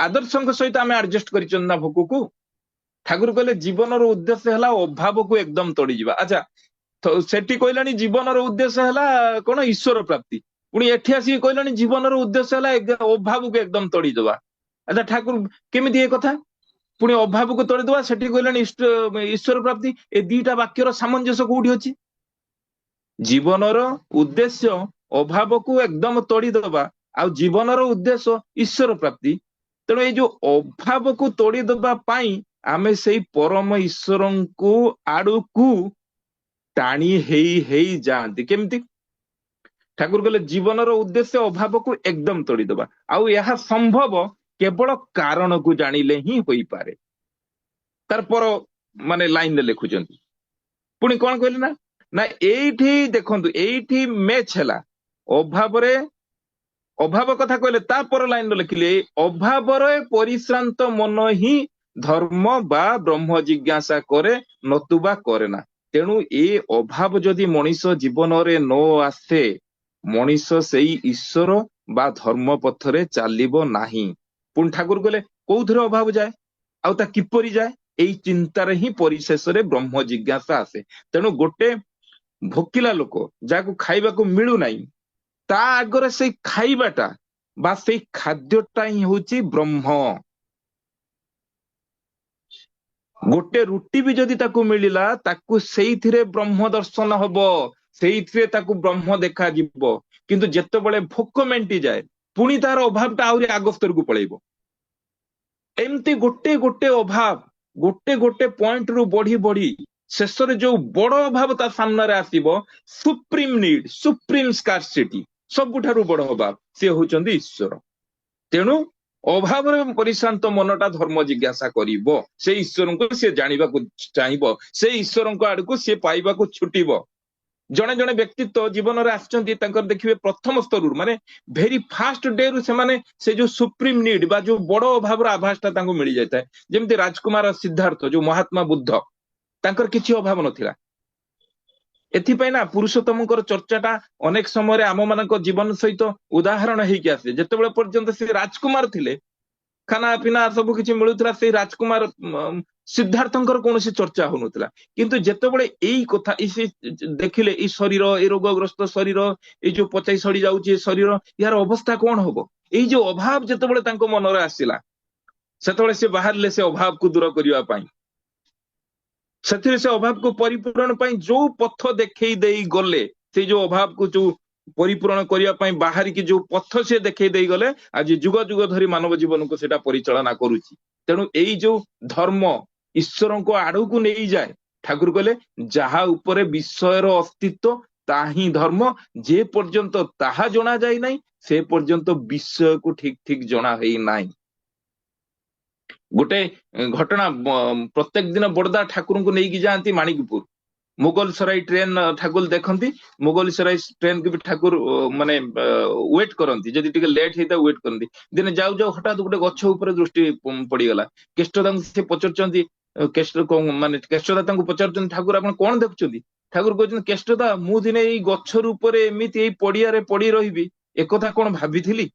ଆଦର୍ଶଙ୍କ ସହିତ ଆମେ ଆଡଜଷ୍ଟ କରିଛନ୍ତି ନା ଭୋକକୁ। ଠାକୁର କହିଲେ ଜୀବନର ଉଦ୍ଦେଶ୍ୟ ହେଲା ଅଭାବକୁ ଏକଦମ ତଡିଯିବା। ଆଚ୍ଛା, ସେଠି କହିଲାଣି ଜୀବନର ଉଦ୍ଦେଶ୍ୟ ହେଲା କଣ? ଈଶ୍ୱର ପ୍ରାପ୍ତି। ପୁଣି ଏଠି ଆସିକି କହିଲାଣି ଜୀବନର ଉଦ୍ଦେଶ୍ୟ ହେଲା ଅଭାବକୁ ଏକଦମ ତଡିଦବା। ଆଚ୍ଛା ଠାକୁର କେମିତି ଏ କଥା? ପୁଣି ଅଭାବକୁ ତଡିଦବା, ସେଠି କହିଲାଣି ଈଶ୍ୱର ପ୍ରାପ୍ତି। ଏ ଦିଟା ବାକ୍ୟର ସାମଞ୍ଜସ୍ୟ କୋଉଠି ଅଛି? ଜୀବନର ଉଦ୍ଦେଶ୍ୟ ଅଭାବକୁ ଏକଦମ ତଡିଦବା, ଆଉ ଜୀବନର ଉଦ୍ଦେଶ୍ୟ ଈଶ୍ୱର ପ୍ରାପ୍ତି। ତେଣୁ ଏଇ ଯୋଉ ଅଭାବକୁ ତୋଡିଦବା ପାଇଁ ଆମେ ସେଇ ପରମ ଈଶ୍ୱରଙ୍କୁ ଆଡକୁ ଟାଣି ହେଇ ହେଇ ଯାଆନ୍ତି। କେମିତି? ଠାକୁର କହିଲେ ଜୀବନର ଉଦ୍ଦେଶ୍ୟ ଅଭାବକୁ ଏକଦମ ତୋଡିଦବା, ଆଉ ଏହା ସମ୍ଭବ କେବଳ କାରଣକୁ ଜାଣିଲେ ହିଁ ହୋଇପାରେ। ତାର ପର ମାନେ ଲାଇନରେ ଲେଖୁଛନ୍ତି। ପୁଣି କଣ କହିଲେ ନା, ନା ଏଇଠି ଦେଖନ୍ତୁ, ଏଇଠି ମ୍ୟାଚ ହେଲା। ଅଭାବରେ, ଅଭାବ କଥା କହିଲେ ତାପର ଲାଇନରେ ଲେଖିଲେ ଅଭାବରେ ପରିଶ୍ରାନ୍ତ ମନ ହିଁ ଧର୍ମ ବା ବ୍ରହ୍ମ ଜିଜ୍ଞାସା କରେ, ନତୁବା କରେ ନା। ତେଣୁ ଏ ଅଭାବ ଯଦି ମଣିଷ ଜୀବନରେ ନ ଆସେ, ମଣିଷ ସେଇ ଈଶ୍ୱର ବା ଧର୍ମ ପଥରେ ଚାଲିବ ନାହିଁ। ପୁଣି ଠାକୁର କହିଲେ କୋଉଥିରେ ଅଭାବ ଯାଏ ଆଉ ତା କିପରି ଯାଏ? ଏଇ ଚିନ୍ତାରେ ହିଁ ପରିଶେଷରେ ବ୍ରହ୍ମ ଜିଜ୍ଞାସା ଆସେ। ତେଣୁ ଗୋଟେ ଭୋକିଲା ଲୋକ ଯାହାକୁ ଖାଇବାକୁ ମିଳୁନାହିଁ, ତା ଆଗରେ ସେଇ ଖାଇବାଟା ବା ସେଇ ଖାଦ୍ୟଟା ହିଁ ହଉଛି ବ୍ରହ୍ମ। ଗୋଟେ ରୁଟି ବି ଯଦି ତାକୁ ମିଳିଲା, ତାକୁ ସେଇଥିରେ ବ୍ରହ୍ମ ଦର୍ଶନ ହବ, ସେଇଥିରେ ତାକୁ ବ୍ରହ୍ମ ଦେଖାଯିବ। କିନ୍ତୁ ଯେତେବେଳେ ଭୋକ ମେଣ୍ଟିଯାଏ, ପୁଣି ତାର ଅଭାବଟା ଆହୁରି ଆଗ ସ୍ତରକୁ ପଳେଇବ। ଏମିତି ଗୋଟେ ଗୋଟେ ଅଭାବ ଗୋଟେ ଗୋଟେ ପଏଣ୍ଟରୁ ବଢି ବଢି ଶେଷରେ ଯୋଉ ବଡ ଅଭାବ ତା ସାମ୍ନାରେ ଆସିବ, ସୁପ୍ରିମ ନିଡ୍, ସୁପ୍ରିମ ସ୍କାର୍ସିଟି, ସବୁଠାରୁ ବଡ ଅଭାବ, ସିଏ ହଉଛନ୍ତି ଈଶ୍ୱର। ତେଣୁ ଅଭାବରେ ପରିଶାନ୍ତ ମନଟା ଧର୍ମ ଜିଜ୍ଞାସା କରିବ, ସେ ଈଶ୍ୱରଙ୍କୁ ସିଏ ଜାଣିବାକୁ ଚାହିଁବ, ସେ ଈଶ୍ୱରଙ୍କ ଆଡକୁ ସିଏ ପାଇବାକୁ ଛୁଟିବ। ଜଣେ ଜଣେ ବ୍ୟକ୍ତିତ୍ୱ ଜୀବନରେ ଆସିଛନ୍ତି, ତାଙ୍କର ଦେଖିବେ ପ୍ରଥମ ସ୍ତରରୁ ମାନେ ଭେରି ଫାଷ୍ଟ ଡେରୁ ସେମାନେ ସେ ଯୋଉ ସୁପ୍ରିମ ନିଡ୍ ବା ଯୋଉ ବଡ ଅଭାବର ଆଭାସଟା ତାଙ୍କୁ ମିଳିଯାଇଥାଏ। ଯେମିତି ରାଜକୁମାର ସିଦ୍ଧାର୍ଥ, ଯୋଉ ମହାତ୍ମା ବୁଦ୍ଧ, ତାଙ୍କର କିଛି ଅଭାବ ନଥିଲା। ଏଥିପାଇଁ ନା ପୁରୁଷୋତ୍ତମଙ୍କର ଚର୍ଚ୍ଚାଟା ଅନେକ ସମୟରେ ଆମ ମାନଙ୍କ ଜୀବନ ସହିତ ଉଦାହରଣ ହେଇକି ଆସେ। ଯେତେବେଳେ ପର୍ଯ୍ୟନ୍ତ ସେ ରାଜକୁମାର ଥିଲେ, ଖାନା ପିନା ସବୁ କିଛି ମିଳୁଥିଲା, ସେଇ ରାଜକୁମାର ସିଦ୍ଧାର୍ଥଙ୍କର କୌଣସି ଚର୍ଚ୍ଚା ହଉନଥିଲା। କିନ୍ତୁ ଯେତେବେଳେ ଏଇ କଥା ଦେଖିଲେ, ଏଇ ଶରୀର, ଏଇ ରୋଗଗ୍ରସ୍ତ ଶରୀର, ଏଇ ଯୋଉ ପଚାଇ ସଡି ଯାଉଛି ଏ ଶରୀର, ୟାର ଅବସ୍ଥା କଣ ହବ, ଏଇ ଯୋଉ ଅଭାବ ଯେତେବେଳେ ତାଙ୍କ ମନରେ ଆସିଲା, ସେତେବେଳେ ସେ ବାହାରିଲେ ସେ ଅଭାବକୁ ଦୂର କରିବା ପାଇଁ। ସେଥିରେ ସେ ଅଭାବକୁ ପରିପୂରଣ ପାଇଁ ଯୋଉ ପଥ ଦେଖେଇ ଦେଇ ଗଲେ, ସେଇ ଯୋଉ ଅଭାବକୁ ଯୋଉ ପରିପୂରଣ କରିବା ପାଇଁ ବାହାରିକି ଯୋଉ ପଥ ସେ ଦେଖେଇ ଦେଇ ଗଲେ, ଆଜି ଯୁଗ ଯୁଗ ଧରି ମାନବ ଜୀବନକୁ ସେଟା ପରିଚାଳନା କରୁଛି। ତେଣୁ ଏଇ ଯୋଉ ଧର୍ମ ଈଶ୍ୱରଙ୍କ ଆଡକୁ ନେଇଯାଏ, ଠାକୁର କହିଲେ ଯାହା ଉପରେ ବିଷୟର ଅସ୍ତିତ୍ୱ ତାହା ହିଁ ଧର୍ମ। ଯେ ପର୍ଯ୍ୟନ୍ତ ତାହା ଜଣା ଯାଇ ନାହିଁ, ସେ ପର୍ଯ୍ୟନ୍ତ ବିଷୟକୁ ଠିକ ଠିକ ଜଣା ହେଇନାହିଁ। ଗୋଟେ ଘଟଣା, ପ୍ରତ୍ୟେକ ଦିନ ବଡଦା ଠାକୁରଙ୍କୁ ନେଇକି ଯାଆନ୍ତି ମାଣିକପୁର। ମୁଗଲ ସରାଇ ଟ୍ରେନ ଠାକୁର ଦେଖନ୍ତି, ମୁଗଲ ସରାଇ ଟ୍ରେନକୁ ବି ଠାକୁର ମାନେ ୱେଟ କରନ୍ତି, ଯଦି ଟିକେ ଲେଟ୍ ହେଇଥାଏ ୱେଟ କରନ୍ତି। ଦିନେ ଯାଉ ଯାଉ ହଠାତ୍ ଗୋଟେ ଗଛ ଉପରେ ଦୃଷ୍ଟି ପଡିଗଲା। କେଷ୍ଟଦାଙ୍କୁ ସେ ପଚାରୁଛନ୍ତି, ମାନେ କେଷ୍ଟଦା ତାଙ୍କୁ ପଚାରୁଛନ୍ତି, ଠାକୁର ଆପଣ କଣ ଦେଖୁଛନ୍ତି? ଠାକୁର କହୁଛନ୍ତି, କେଷ୍ଟଦା ମୁଁ ଦିନେ ଏଇ ଗଛର ଉପରେ ଏମିତି ଏଇ ପଡିଆରେ ପଡି ରହିବି, ଏକଥା କଣ ଭାବିଥିଲି?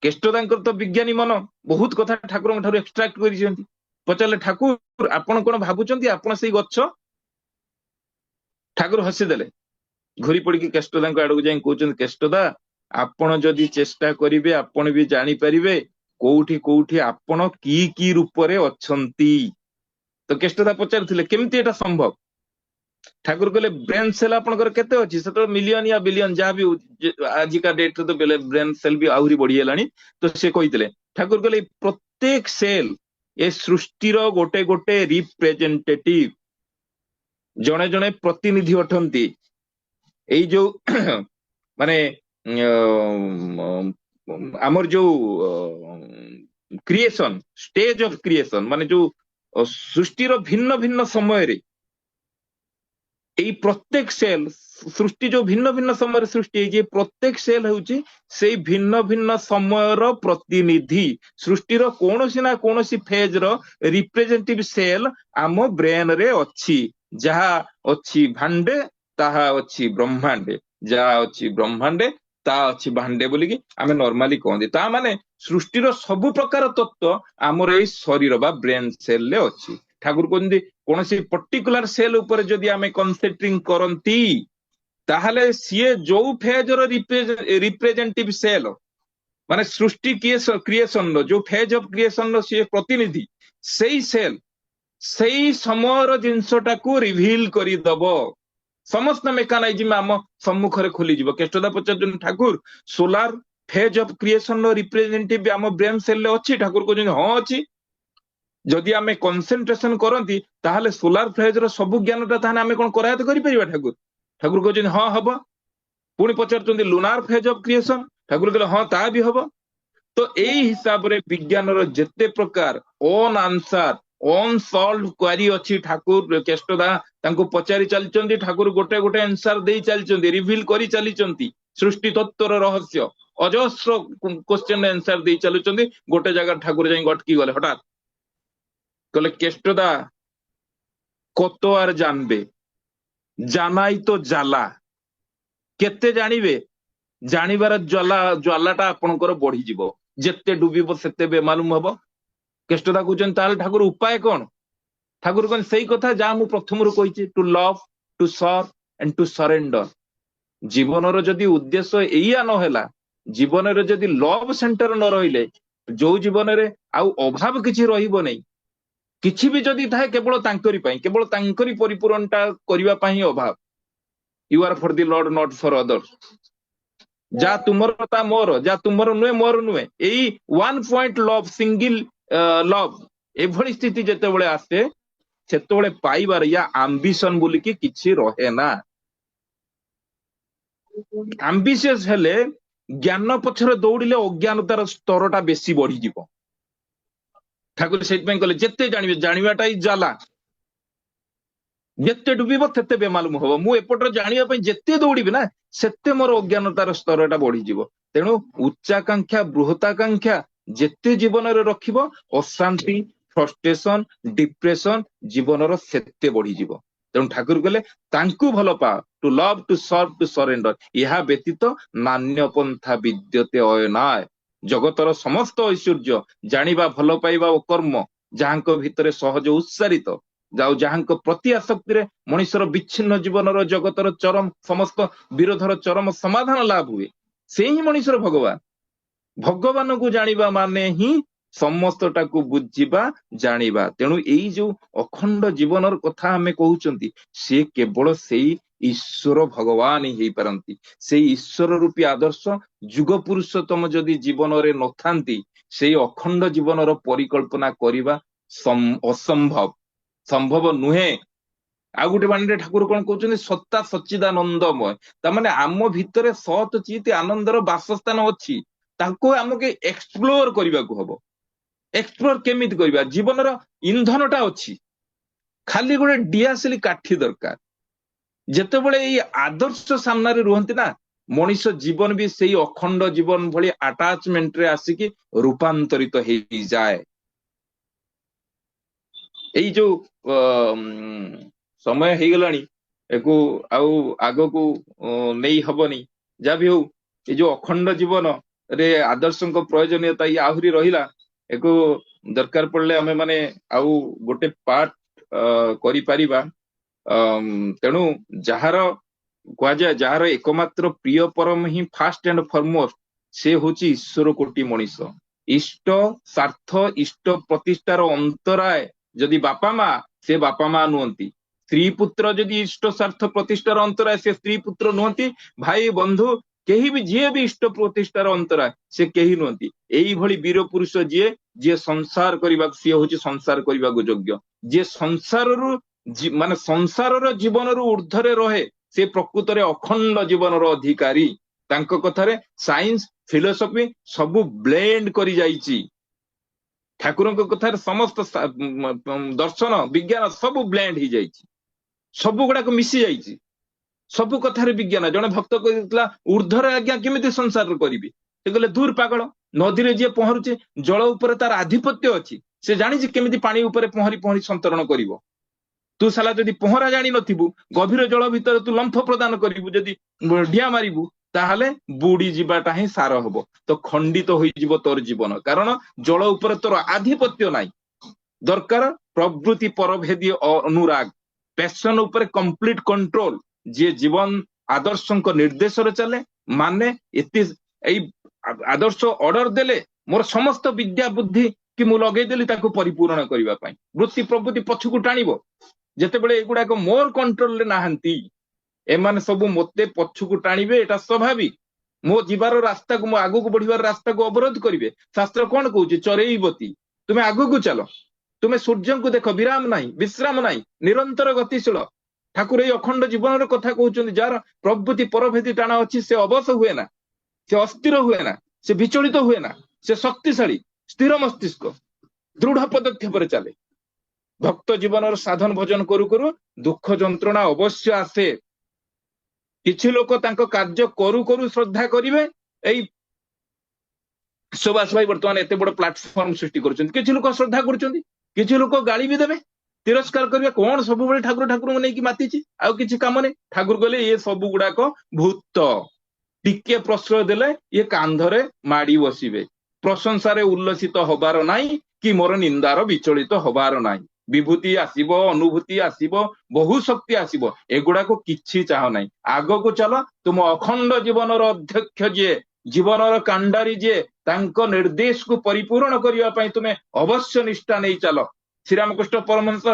କେଷ୍ଟଦାଙ୍କର ତ ବିଜ୍ଞାନୀ ମନ, ବହୁତ କଥା ଠାକୁରଙ୍କ ଠାରୁ ଏକ୍ସଟ୍ରାକ୍ଟ କରିଛନ୍ତି। ପଚାରିଲେ, ଠାକୁର ଆପଣ କଣ ଭାବୁଛନ୍ତି ଆପଣ ସେଇ ଗଛ? ଠାକୁର ହସିଦେଲେ, ଘୁରି ପଡିକି କେଷ୍ଟଦାଙ୍କ ଆଡକୁ ଯାଇ କହୁଛନ୍ତି, କେଷ୍ଟଦା ଆପଣ ଯଦି ଚେଷ୍ଟା କରିବେ ଆପଣ ବି ଜାଣିପାରିବେ କୋଉଠି କୋଉଠି ଆପଣ କି କି ରୂପରେ ଅଛନ୍ତି। ତ କେଷ୍ଟଦା ପଚାରିଥିଲେ କେମିତି ଏଟା ସମ୍ଭବ? ଠାକୁର କହିଲେ, ବ୍ରେନ ସେଲ ଆପଣଙ୍କର କେତେ ଅଛି? ସେତେବେଳେ ମିଲିୟନ ୟା ବିଲିୟନ ଯାହା ବି ଆଜିକା ଡେଟରେ ତ ବ୍ରେନ ସେଲ ବି ଆହୁରି ବଢିଗଲାଣି। ତ ସେ କହିଥିଲେ, ଠାକୁର କହିଲେ ପ୍ରତ୍ୟେକ ସେଲ ଏ ସୃଷ୍ଟିର ଗୋଟେ ଗୋଟେ ରିପ୍ରେଜେଣ୍ଟେଟିଭ, ଜଣେ ଜଣେ ପ୍ରତିନିଧି ଅଟନ୍ତି। ଏଇ ଯୋଉ ମାନେ ଆମର ଯୋଉ କ୍ରିଏସନ, ଷ୍ଟେଜ ଅଫ କ୍ରିଏସନ, ମାନେ ଯୋଉ ସୃଷ୍ଟିର ଭିନ୍ନ ଭିନ୍ନ ସମୟରେ ଏଇ ପ୍ରତ୍ୟେକ ସେଲ, ସୃଷ୍ଟି ଯୋଉ ଭିନ୍ନ ଭିନ୍ନ ସମୟରେ ସୃଷ୍ଟି ହେଇଛି, ପ୍ରତ୍ୟେକ ସେଲ ହେଉଛି ସେଇ ଭିନ୍ନ ଭିନ୍ନ ସମୟର ପ୍ରତିନିଧି। ସୃଷ୍ଟିର କୌଣସି ନା କୌଣସି ଫେଜ ର ରିପ୍ରେଜେଣ୍ଟେଟିଭ ସେଲ ଆମ ବ୍ରେନ ରେ ଅଛି। ଯାହା ଅଛି ଭାଣ୍ଡେ ତାହା ଅଛି ବ୍ରହ୍ମାଣ୍ଡେ, ଯାହା ଅଛି ବ୍ରହ୍ମାଣ୍ଡେ ତାହା ଅଛି ଭାଣ୍ଡେ ବୋଲିକି ଆମେ ନର୍ମାଲି କହନ୍ତି। ତା ମାନେ ସୃଷ୍ଟିର ସବୁ ପ୍ରକାର ତତ୍ଵ ଆମର ଏଇ ଶରୀର ବା ବ୍ରେନ ସେଲରେ ଅଛି। ଠାକୁର କହୁଛନ୍ତି କୌଣସି ପର୍ଟିକୁଲାର ସେଲ ଉପରେ ଯଦି ଆମେ କନସେଣ୍ଟ୍ରିଂ କରନ୍ତି ତାହେଲେ ସିଏ ଯୋଉ ଫେଜର ରିପ୍ରେଜେଣ୍ଟିଭ ସେଲ, ମାନେ ସୃଷ୍ଟି କ୍ରିଏସନର ଯୋଉ ଫେଜ ଅଫ କ୍ରିଏସନର ସିଏ ପ୍ରତିନିଧି, ସେଇ ସେଲ ସେଇ ସମୟର ଜିନିଷଟାକୁ ରିଭିଲ କରିଦବ। ସମସ୍ତ ମେକାନିଜିମ ଆମ ସମ୍ମୁଖରେ ଖୋଲିଯିବ। କେଷ୍ଟଦା ପଚାରୁଛନ୍ତି ଠାକୁର ସୋଲାର ଫେଜ ଅଫ କ୍ରିଏସନର ରିପ୍ରେଜେଣ୍ଟିଭ ଆମ ବ୍ରେନ ସେଲରେ ଅଛି? ଠାକୁର କହୁଛନ୍ତି ହଁ ଅଛି। ଯଦି ଆମେ କନସେନ୍ଟ୍ରେସନ କରନ୍ତି ତାହେଲେ ସୋଲାର ଫେଜର ସବୁ ଜ୍ଞାନଟା ତାହେଲେ ଆମେ କଣ କରାୟତ କରିପାରିବା? ଠାକୁର କହୁଛନ୍ତି ହଁ ହବ। ପୁଣି ପଚାରୁଛନ୍ତି ଲୁନାର ଫେଜ ଅଫ କ୍ରିଏସନ? ଠାକୁର କହିଲେ ହଁ ତାହା ବି ହବ। ତ ଏଇ ହିସାବରେ ବିଜ୍ଞାନର ଯେତେ ପ୍ରକାର ଅନଆନ୍ସାର ଅନସଲ୍ଭ କ୍ୱାରି ଅଛି, ଠାକୁର କେଷ୍ଟଦା ତାଙ୍କୁ ପଚାରି ଚାଲିଛନ୍ତି, ଠାକୁର ଗୋଟେ ଗୋଟେ ଆନ୍ସାର ଦେଇ ଚାଲିଛନ୍ତି, ରିଭିଲ କରି ଚାଲିଛନ୍ତି ସୃଷ୍ଟି ତତ୍ଵର ରହସ୍ୟ। ଅଜସ୍ର କ୍ୱେଶ୍ଚନ ଆନ୍ସାର ଦେଇ ଚାଲୁଛନ୍ତି। ଗୋଟେ ଜାଗାରେ ଠାକୁର ଯାଇ ଅଟକି ଗଲେ ହଠାତ୍, କହିଲେ କେଷ୍ଟଦା কত আর জানবে, জানাই তো জ্বালা। କେତେ ଜାଣିବେ? ଜାଣିବାର ଜ୍ୱାଲାଟା ଆପଣଙ୍କର ବଢିଯିବ। ଯେତେ ଡୁବିବ ସେତେ ବେମାଲୁମ ହବ। କେଷ୍ଟଦା କହୁଛନ୍ତି ତାହେଲେ ଠାକୁର ଉପାୟ କଣ? ଠାକୁର କଣ ସେଇ କଥା ଯାହା ମୁଁ ପ୍ରଥମରୁ କହିଛି, to love, to serve and to surrender. ଜୀବନର ଯଦି ଉଦ୍ଦେଶ୍ୟ ଏଇଆ ନ ହେଲା, ଜୀବନରେ ଯଦି ଲଭ ସେଣ୍ଟର ନ ରହିଲେ, ଯୋଉ ଜୀବନରେ ଆଉ ଅଭାବ କିଛି ରହିବ ନାହିଁ, କିଛି ବି ଯଦି ଥାଏ କେବଳ ତାଙ୍କରି ପାଇଁ, କେବଳ ତାଙ୍କରି ପରିପୂରଣଟା କରିବା ପାଇଁ ହିଁ ଅଭାବ। You are for the lord not for others. ଯାହା ତୁମର ତା ମୋର, ଯାହା ତୁମର ନୁହେଁ ମୋର ନୁହେଁ, ଏଇ one point love, single love, ଏଭଳି ସ୍ଥିତି ଯେତେବେଳେ ଆସେ ସେତେବେଳେ ପାଇବାର ୟା ଆମ୍ବିସନ ବୋଲିକି କିଛି ରହେ ନା। ଆମ୍ବିସିୟସ ହେଲେ ଜ୍ଞାନ ପଛରେ ଦୌଡ଼ିଲେ ଅଜ୍ଞାନତାର ସ୍ତରଟା ବେଶୀ ବଢିଯିବ। ଠାକୁର ସେଇଥିପାଇଁ କହିଲେ ଯେତେ ଜାଣିବେ, ଜାଣିବାଟା ହିଁ ଜ୍ୱାଲା। ଯେତେ ଡୁବିବ ସେତେ ବେମାଲୁମ ହବ। ମୁଁ ଏପଟରେ ଜାଣିବା ପାଇଁ ଯେତେ ଦୌଡ଼ିବି ନା, ସେତେ ମୋର ଅଜ୍ଞାନତାର ସ୍ତରଟା ବଢିଯିବ। ତେଣୁ ଉଚ୍ଚାକାଂକ୍ଷା ବୃହତାକାଂକ୍ଷା ଯେତେ ଜୀବନରେ ରଖିବ, ଅଶାନ୍ତି, ଫ୍ରଷ୍ଟ୍ରେସନ, ଡିପ୍ରେସନ ଜୀବନର ସେତେ ବଢିଯିବ। ତେଣୁ ଠାକୁର କହିଲେ ତାଙ୍କୁ ଭଲ ପାଅ, to love, to serve, to surrender. ଏହା ବ୍ୟତୀତ ନାନ୍ୟ ପନ୍ଥା ବିଦ୍ୟତେ ଅୟନାୟ। ଜଗତର ସମସ୍ତ ଐଶ୍ୱର୍ଯ୍ୟ, ଜାଣିବା, ଭଲ ପାଇବା ଓ କର୍ମ ଯାହାଙ୍କ ଭିତରେ ସହଜ ଉତ୍ସାରିତ, ଯାହାଙ୍କ ପ୍ରତି ଆସକ୍ତିରେ ମଣିଷର ବିଚ୍ଛିନ୍ନ ଜୀବନର ଜଗତର ଚରମ ସମସ୍ତ ବିରୋଧର ଚରମ ସମାଧାନ ଲାଭ ହୁଏ, ସେ ହିଁ ମଣିଷର ଭଗବାନ। ଭଗବାନଙ୍କୁ ଜାଣିବା ମାନେ ହିଁ ସମସ୍ତଟାକୁ ବୁଝିବା, ଜାଣିବା। ତେଣୁ ଏଇ ଯୋଉ ଅଖଣ୍ଡ ଜୀବନର କଥା ଆମେ କହୁଛନ୍ତି, ସେ କେବଳ ସେଇ ଈଶ୍ୱର ଭଗବାନ ହିଁ ହେଇପାରନ୍ତି। ସେଇ ଈଶ୍ୱର ରୂପୀ ଆଦର୍ଶ ଯୁଗ ପୁରୁଷୋତ୍ତମ ଯଦି ଜୀବନରେ ନଥାନ୍ତି, ସେଇ ଅଖଣ୍ଡ ଜୀବନର ପରିକଳ୍ପନା କରିବା ଅସମ୍ଭବ, ସମ୍ଭବ ନୁହେଁ। ଆଉ ଗୋଟେ ବାଣୀରେ ଠାକୁର କଣ କହୁଛନ୍ତି, ସତ୍ତା ସଚ୍ଚିଦାନନ୍ଦମୟ। ତାମାନେ ଆମ ଭିତରେ ସତ୍ ଚିତ୍ ଆନନ୍ଦର ବାସସ୍ଥାନ ଅଛି, ତାକୁ ଆମକୁ ଏକ୍ସପ୍ଲୋର କରିବାକୁ ହବ। ଏକ୍ସପ୍ଲୋର କେମିତି କରିବା? ଜୀବନର ଇନ୍ଧନଟା ଅଛି, ଖାଲି ଗୋଟେ ଡିଆସିଲି କାଠି ଦରକାର। ଯେତେବେଳେ ଏଇ ଆଦର୍ଶ ସାମ୍ନାରେ ରୁହନ୍ତି ନା, ମଣିଷ ଜୀବନ ବି ସେଇ ଅଖଣ୍ଡ ଜୀବନ ଭଳି ଆଟାଚମେଣ୍ଟରେ ଆସିକି ରୂପାନ୍ତରିତ ହେଇଯାଏ। ଏଇ ଯୋଉ ସମୟ ହେଇଗଲାଣି, ଏକୁ ଆଉ ଆଗକୁ ନେଇ ହବନି। ଯାହା ବି ହଉ, ଏଇ ଯୋଉ ଅଖଣ୍ଡ ଜୀବନରେ ଆଦର୍ଶଙ୍କ ପ୍ରୟୋଜନୀୟତା ଆହୁରି ରହିଲା। ଏକୁ ଦରକାର ପଡିଲେ ଆମେ ମାନେ ଆଉ ଗୋଟେ ପାର୍ଟ କରିପାରିବା। ତେଣୁ ଯାହାର କୁହାଯାଏ, ଯାହାର ଏକମାତ୍ର ପ୍ରିୟ ପରମ ହିଁ ଫାଷ୍ଟ ଆଣ୍ଡ ଫରମୋଷ୍ଟ, ସେ ହଉଛି ଈଶ୍ୱର କୋଟି ମଣିଷ। ଇଷ୍ଟ ସ୍ୱାର୍ଥ, ଇଷ୍ଟ ପ୍ରତିଷ୍ଠାର ଅନ୍ତରାୟ ଯଦି ବାପା ମା, ସେ ବାପା ମା ନୁହନ୍ତି। ସ୍ତ୍ରୀ ପୁତ୍ର ଯଦି ଇଷ୍ଟ ସ୍ୱାର୍ଥ ପ୍ରତିଷ୍ଠାର ଅନ୍ତରାୟ, ସେ ସ୍ତ୍ରୀ ପୁତ୍ର ନୁହନ୍ତି। ଭାଇ ବନ୍ଧୁ କେହି ବି, ଯିଏ ବି ଇଷ୍ଟ ପ୍ରତିଷ୍ଠାର ଅନ୍ତରାୟ, ସେ କେହି ନୁହନ୍ତି। ଏଇଭଳି ବୀର ପୁରୁଷ ଯିଏ ସଂସାର କରିବାକୁ, ସିଏ ହଉଛି ସଂସାର କରିବାକୁ ଯୋଗ୍ୟ। ଯିଏ ସଂସାରରୁ ମାନେ ସଂସାରର ଜୀବନରୁ ଉର୍ଦ୍ଧ୍ୱରେ ରହେ, ସେ ପ୍ରକୃତରେ ଅଖଣ୍ଡ ଜୀବନର ଅଧିକାରୀ। ତାଙ୍କ କଥାରେ ସାଇନ୍ସ, ଫିଲୋସଫି ସବୁ ବ୍ଲେଣ୍ଡ କରି ଯାଇଛି। ଠାକୁରଙ୍କ କଥାରେ ସମସ୍ତ ଦର୍ଶନ, ବିଜ୍ଞାନ ସବୁ ବ୍ଲେଣ୍ଡ ହେଇଯାଇଛି, ସବୁ ଗୁଡାକ ମିଶି ଯାଇଛି। ସବୁ କଥାରେ ବିଜ୍ଞାନ। ଜଣେ ଭକ୍ତ କହିଥିଲା, ଉର୍ଦ୍ଧ୍ୱରେ ଆଜ୍ଞା କେମିତି ସଂସାର କରିବି? ସେ କହିଲେ ଦୂର ପାଗଳ। ନଦୀରେ ଯିଏ ପହଁରୁଛି, ଜଳ ଉପରେ ତାର ଆଧିପତ୍ୟ ଅଛି, ସେ ଜାଣିଛି କେମିତି ପାଣି ଉପରେ ପହଁରି ପହଁରି ସନ୍ତରଣ କରିବ। तू साला जदि पहरा जानी नथिबु गभीर जल भितर तू लंफ प्रदान करिबु जदि ढिया मारिबु ताहले बुड़ी जीवाटा ही सार हबो तो खंडित होई जीवो तोर जीवन कारण जल ऊपर तोर आधिपत्य नाही दरकार प्रवृत्ति परभेदी अनुराग पैशन ऊपर कंप्लीट कंट्रोल जे जीवन आदर्श निर्देश चले माने एति आदर्श ऑर्डर देले मोर समस्त विद्या बुद्धि कि मु लगे देली ताको परिपूर्ण करबा पई वृत्ति प्रवृत्ति पछकु टाणिबो जेतेबेले एगुडा को मोर कंट्रोल ले नाहंती एमाने सब मते पछकु टाणिबे एटा स्वाभाविक मो जीवार रास्ता को मो आगु को बढ़िबार रास्ता को अवरोध करिवे शास्त्र कोन कहूची चरेईबती तुमे आगु को चलो तुमे सूर्य को देख विराम नाही विश्राम नाही निरंतर गतिशील ठाकुर ए अखंड जीवन कथा कहउचंदी जार प्रवृत्ति परभेदी टाणा अछि से अवश हुए ना से अस्थिर हुए ना से विचलित हुए ना से शक्तिशाली स्थिर मस्तिष्क दृढ़ पदक्षेप चले भक्त जीवन साधन भजन करू करू दुख जंत्रणा अवश्य आसे किछि लोक तांको कार्य करू करू श्रद्धा करिवे एई सुभाष भाई वर्तमान एते बड़ प्लेटफॉर्म सृष्टि करूछन किछि लोक श्रद्धा करूछन किछि लोक गाली भी देबे तिरस्कार करिवे कोन सब बेले ठाकुर ठाकुर नै कि मातिछि आ किछि काम नै ठाकुर कहले ये सब गुडा को भूत टिके प्रश्रय देले ये कांधरे माड़ी बसिबे प्रशंसारे उल्लसित होबार नाही कि मोर निंदार विचलित होबार नाही विभूति आसीबो अनुभूति आसीबो बहु शक्ति आसीबो एगुडा को किछि चाह नाही आगो को चलो तुम अखंड जीवनर अध्यक्ष जे जीवनर कांडारी जे तांको निर्देश को परिपूर्ण करिया पई तुमे अवश्य निष्ठा नै चलो श्री रामकृष्ण परमहंस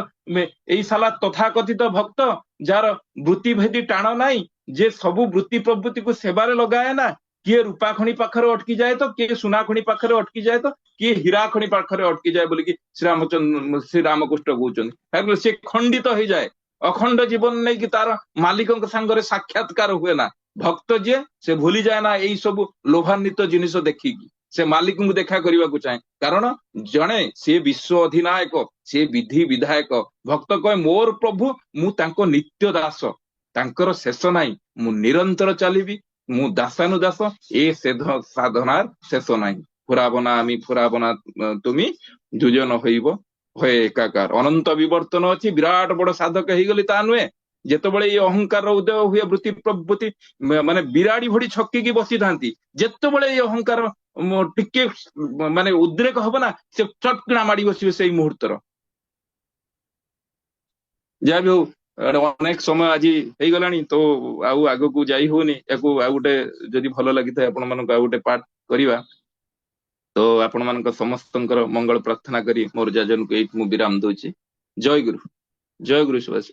एई साला तथाकथित भक्त जार वृत्ति भेदी टाण नाही जे सबु वृत्ति प्रवृत्ति को सेवारे लगाए ना किए रूपा खणी पाखरे अटकी जाए तो किए सुना खणी पाखरे अटकी जाए तो किए हीरा खणी पाखरे अटकी जाए बोली कि श्री रामकृष्ण कहउचन से खंडित हो जाए अखंड जीवन नहीं कि तार मालिक संगरे साक्षात्कार हुए ना भक्त जे से भूली जाए ना यही सब लोभान्वित जिनिस देखिकी से मालिक को देखा करने को चाहे कारण जड़े से विश्व अधिनायक से विधि विधायक भक्त कहे मोर प्रभु मु तांको नित्य दास तांकर शेष नाही मु निरंतर चलिबी मु दासानुदास ए साधनार शेष नाही फुराबना आमी फुराबना तुमी जुजन होइबो होए एकाकार अनंत विवर्तन अछि विराट बड़ साधक हेई गली ता नुए जेतेबेले ये अहंकार उदय हुए वृत्ति प्रवृत्ति माने बिराड़ी भड़ी छक्की की बसी थांती जेतेबेले ये अहंकार टिके माने उद्रेक हबो ना से चटकिना माडी बसिबे सेई मुहूर्तर जा भी हो अनेक समय आज हो गलानी तो आउ आगो को जाई होनी याकू आ गोटे जदि भल लगी था आपण मानक आ गोटे पाठ करिवा तो आपण मानक समस्तंकर मंगल प्रार्थना करी मोर जाजन को एट मु विराम दोची जय गुरु सुभाष।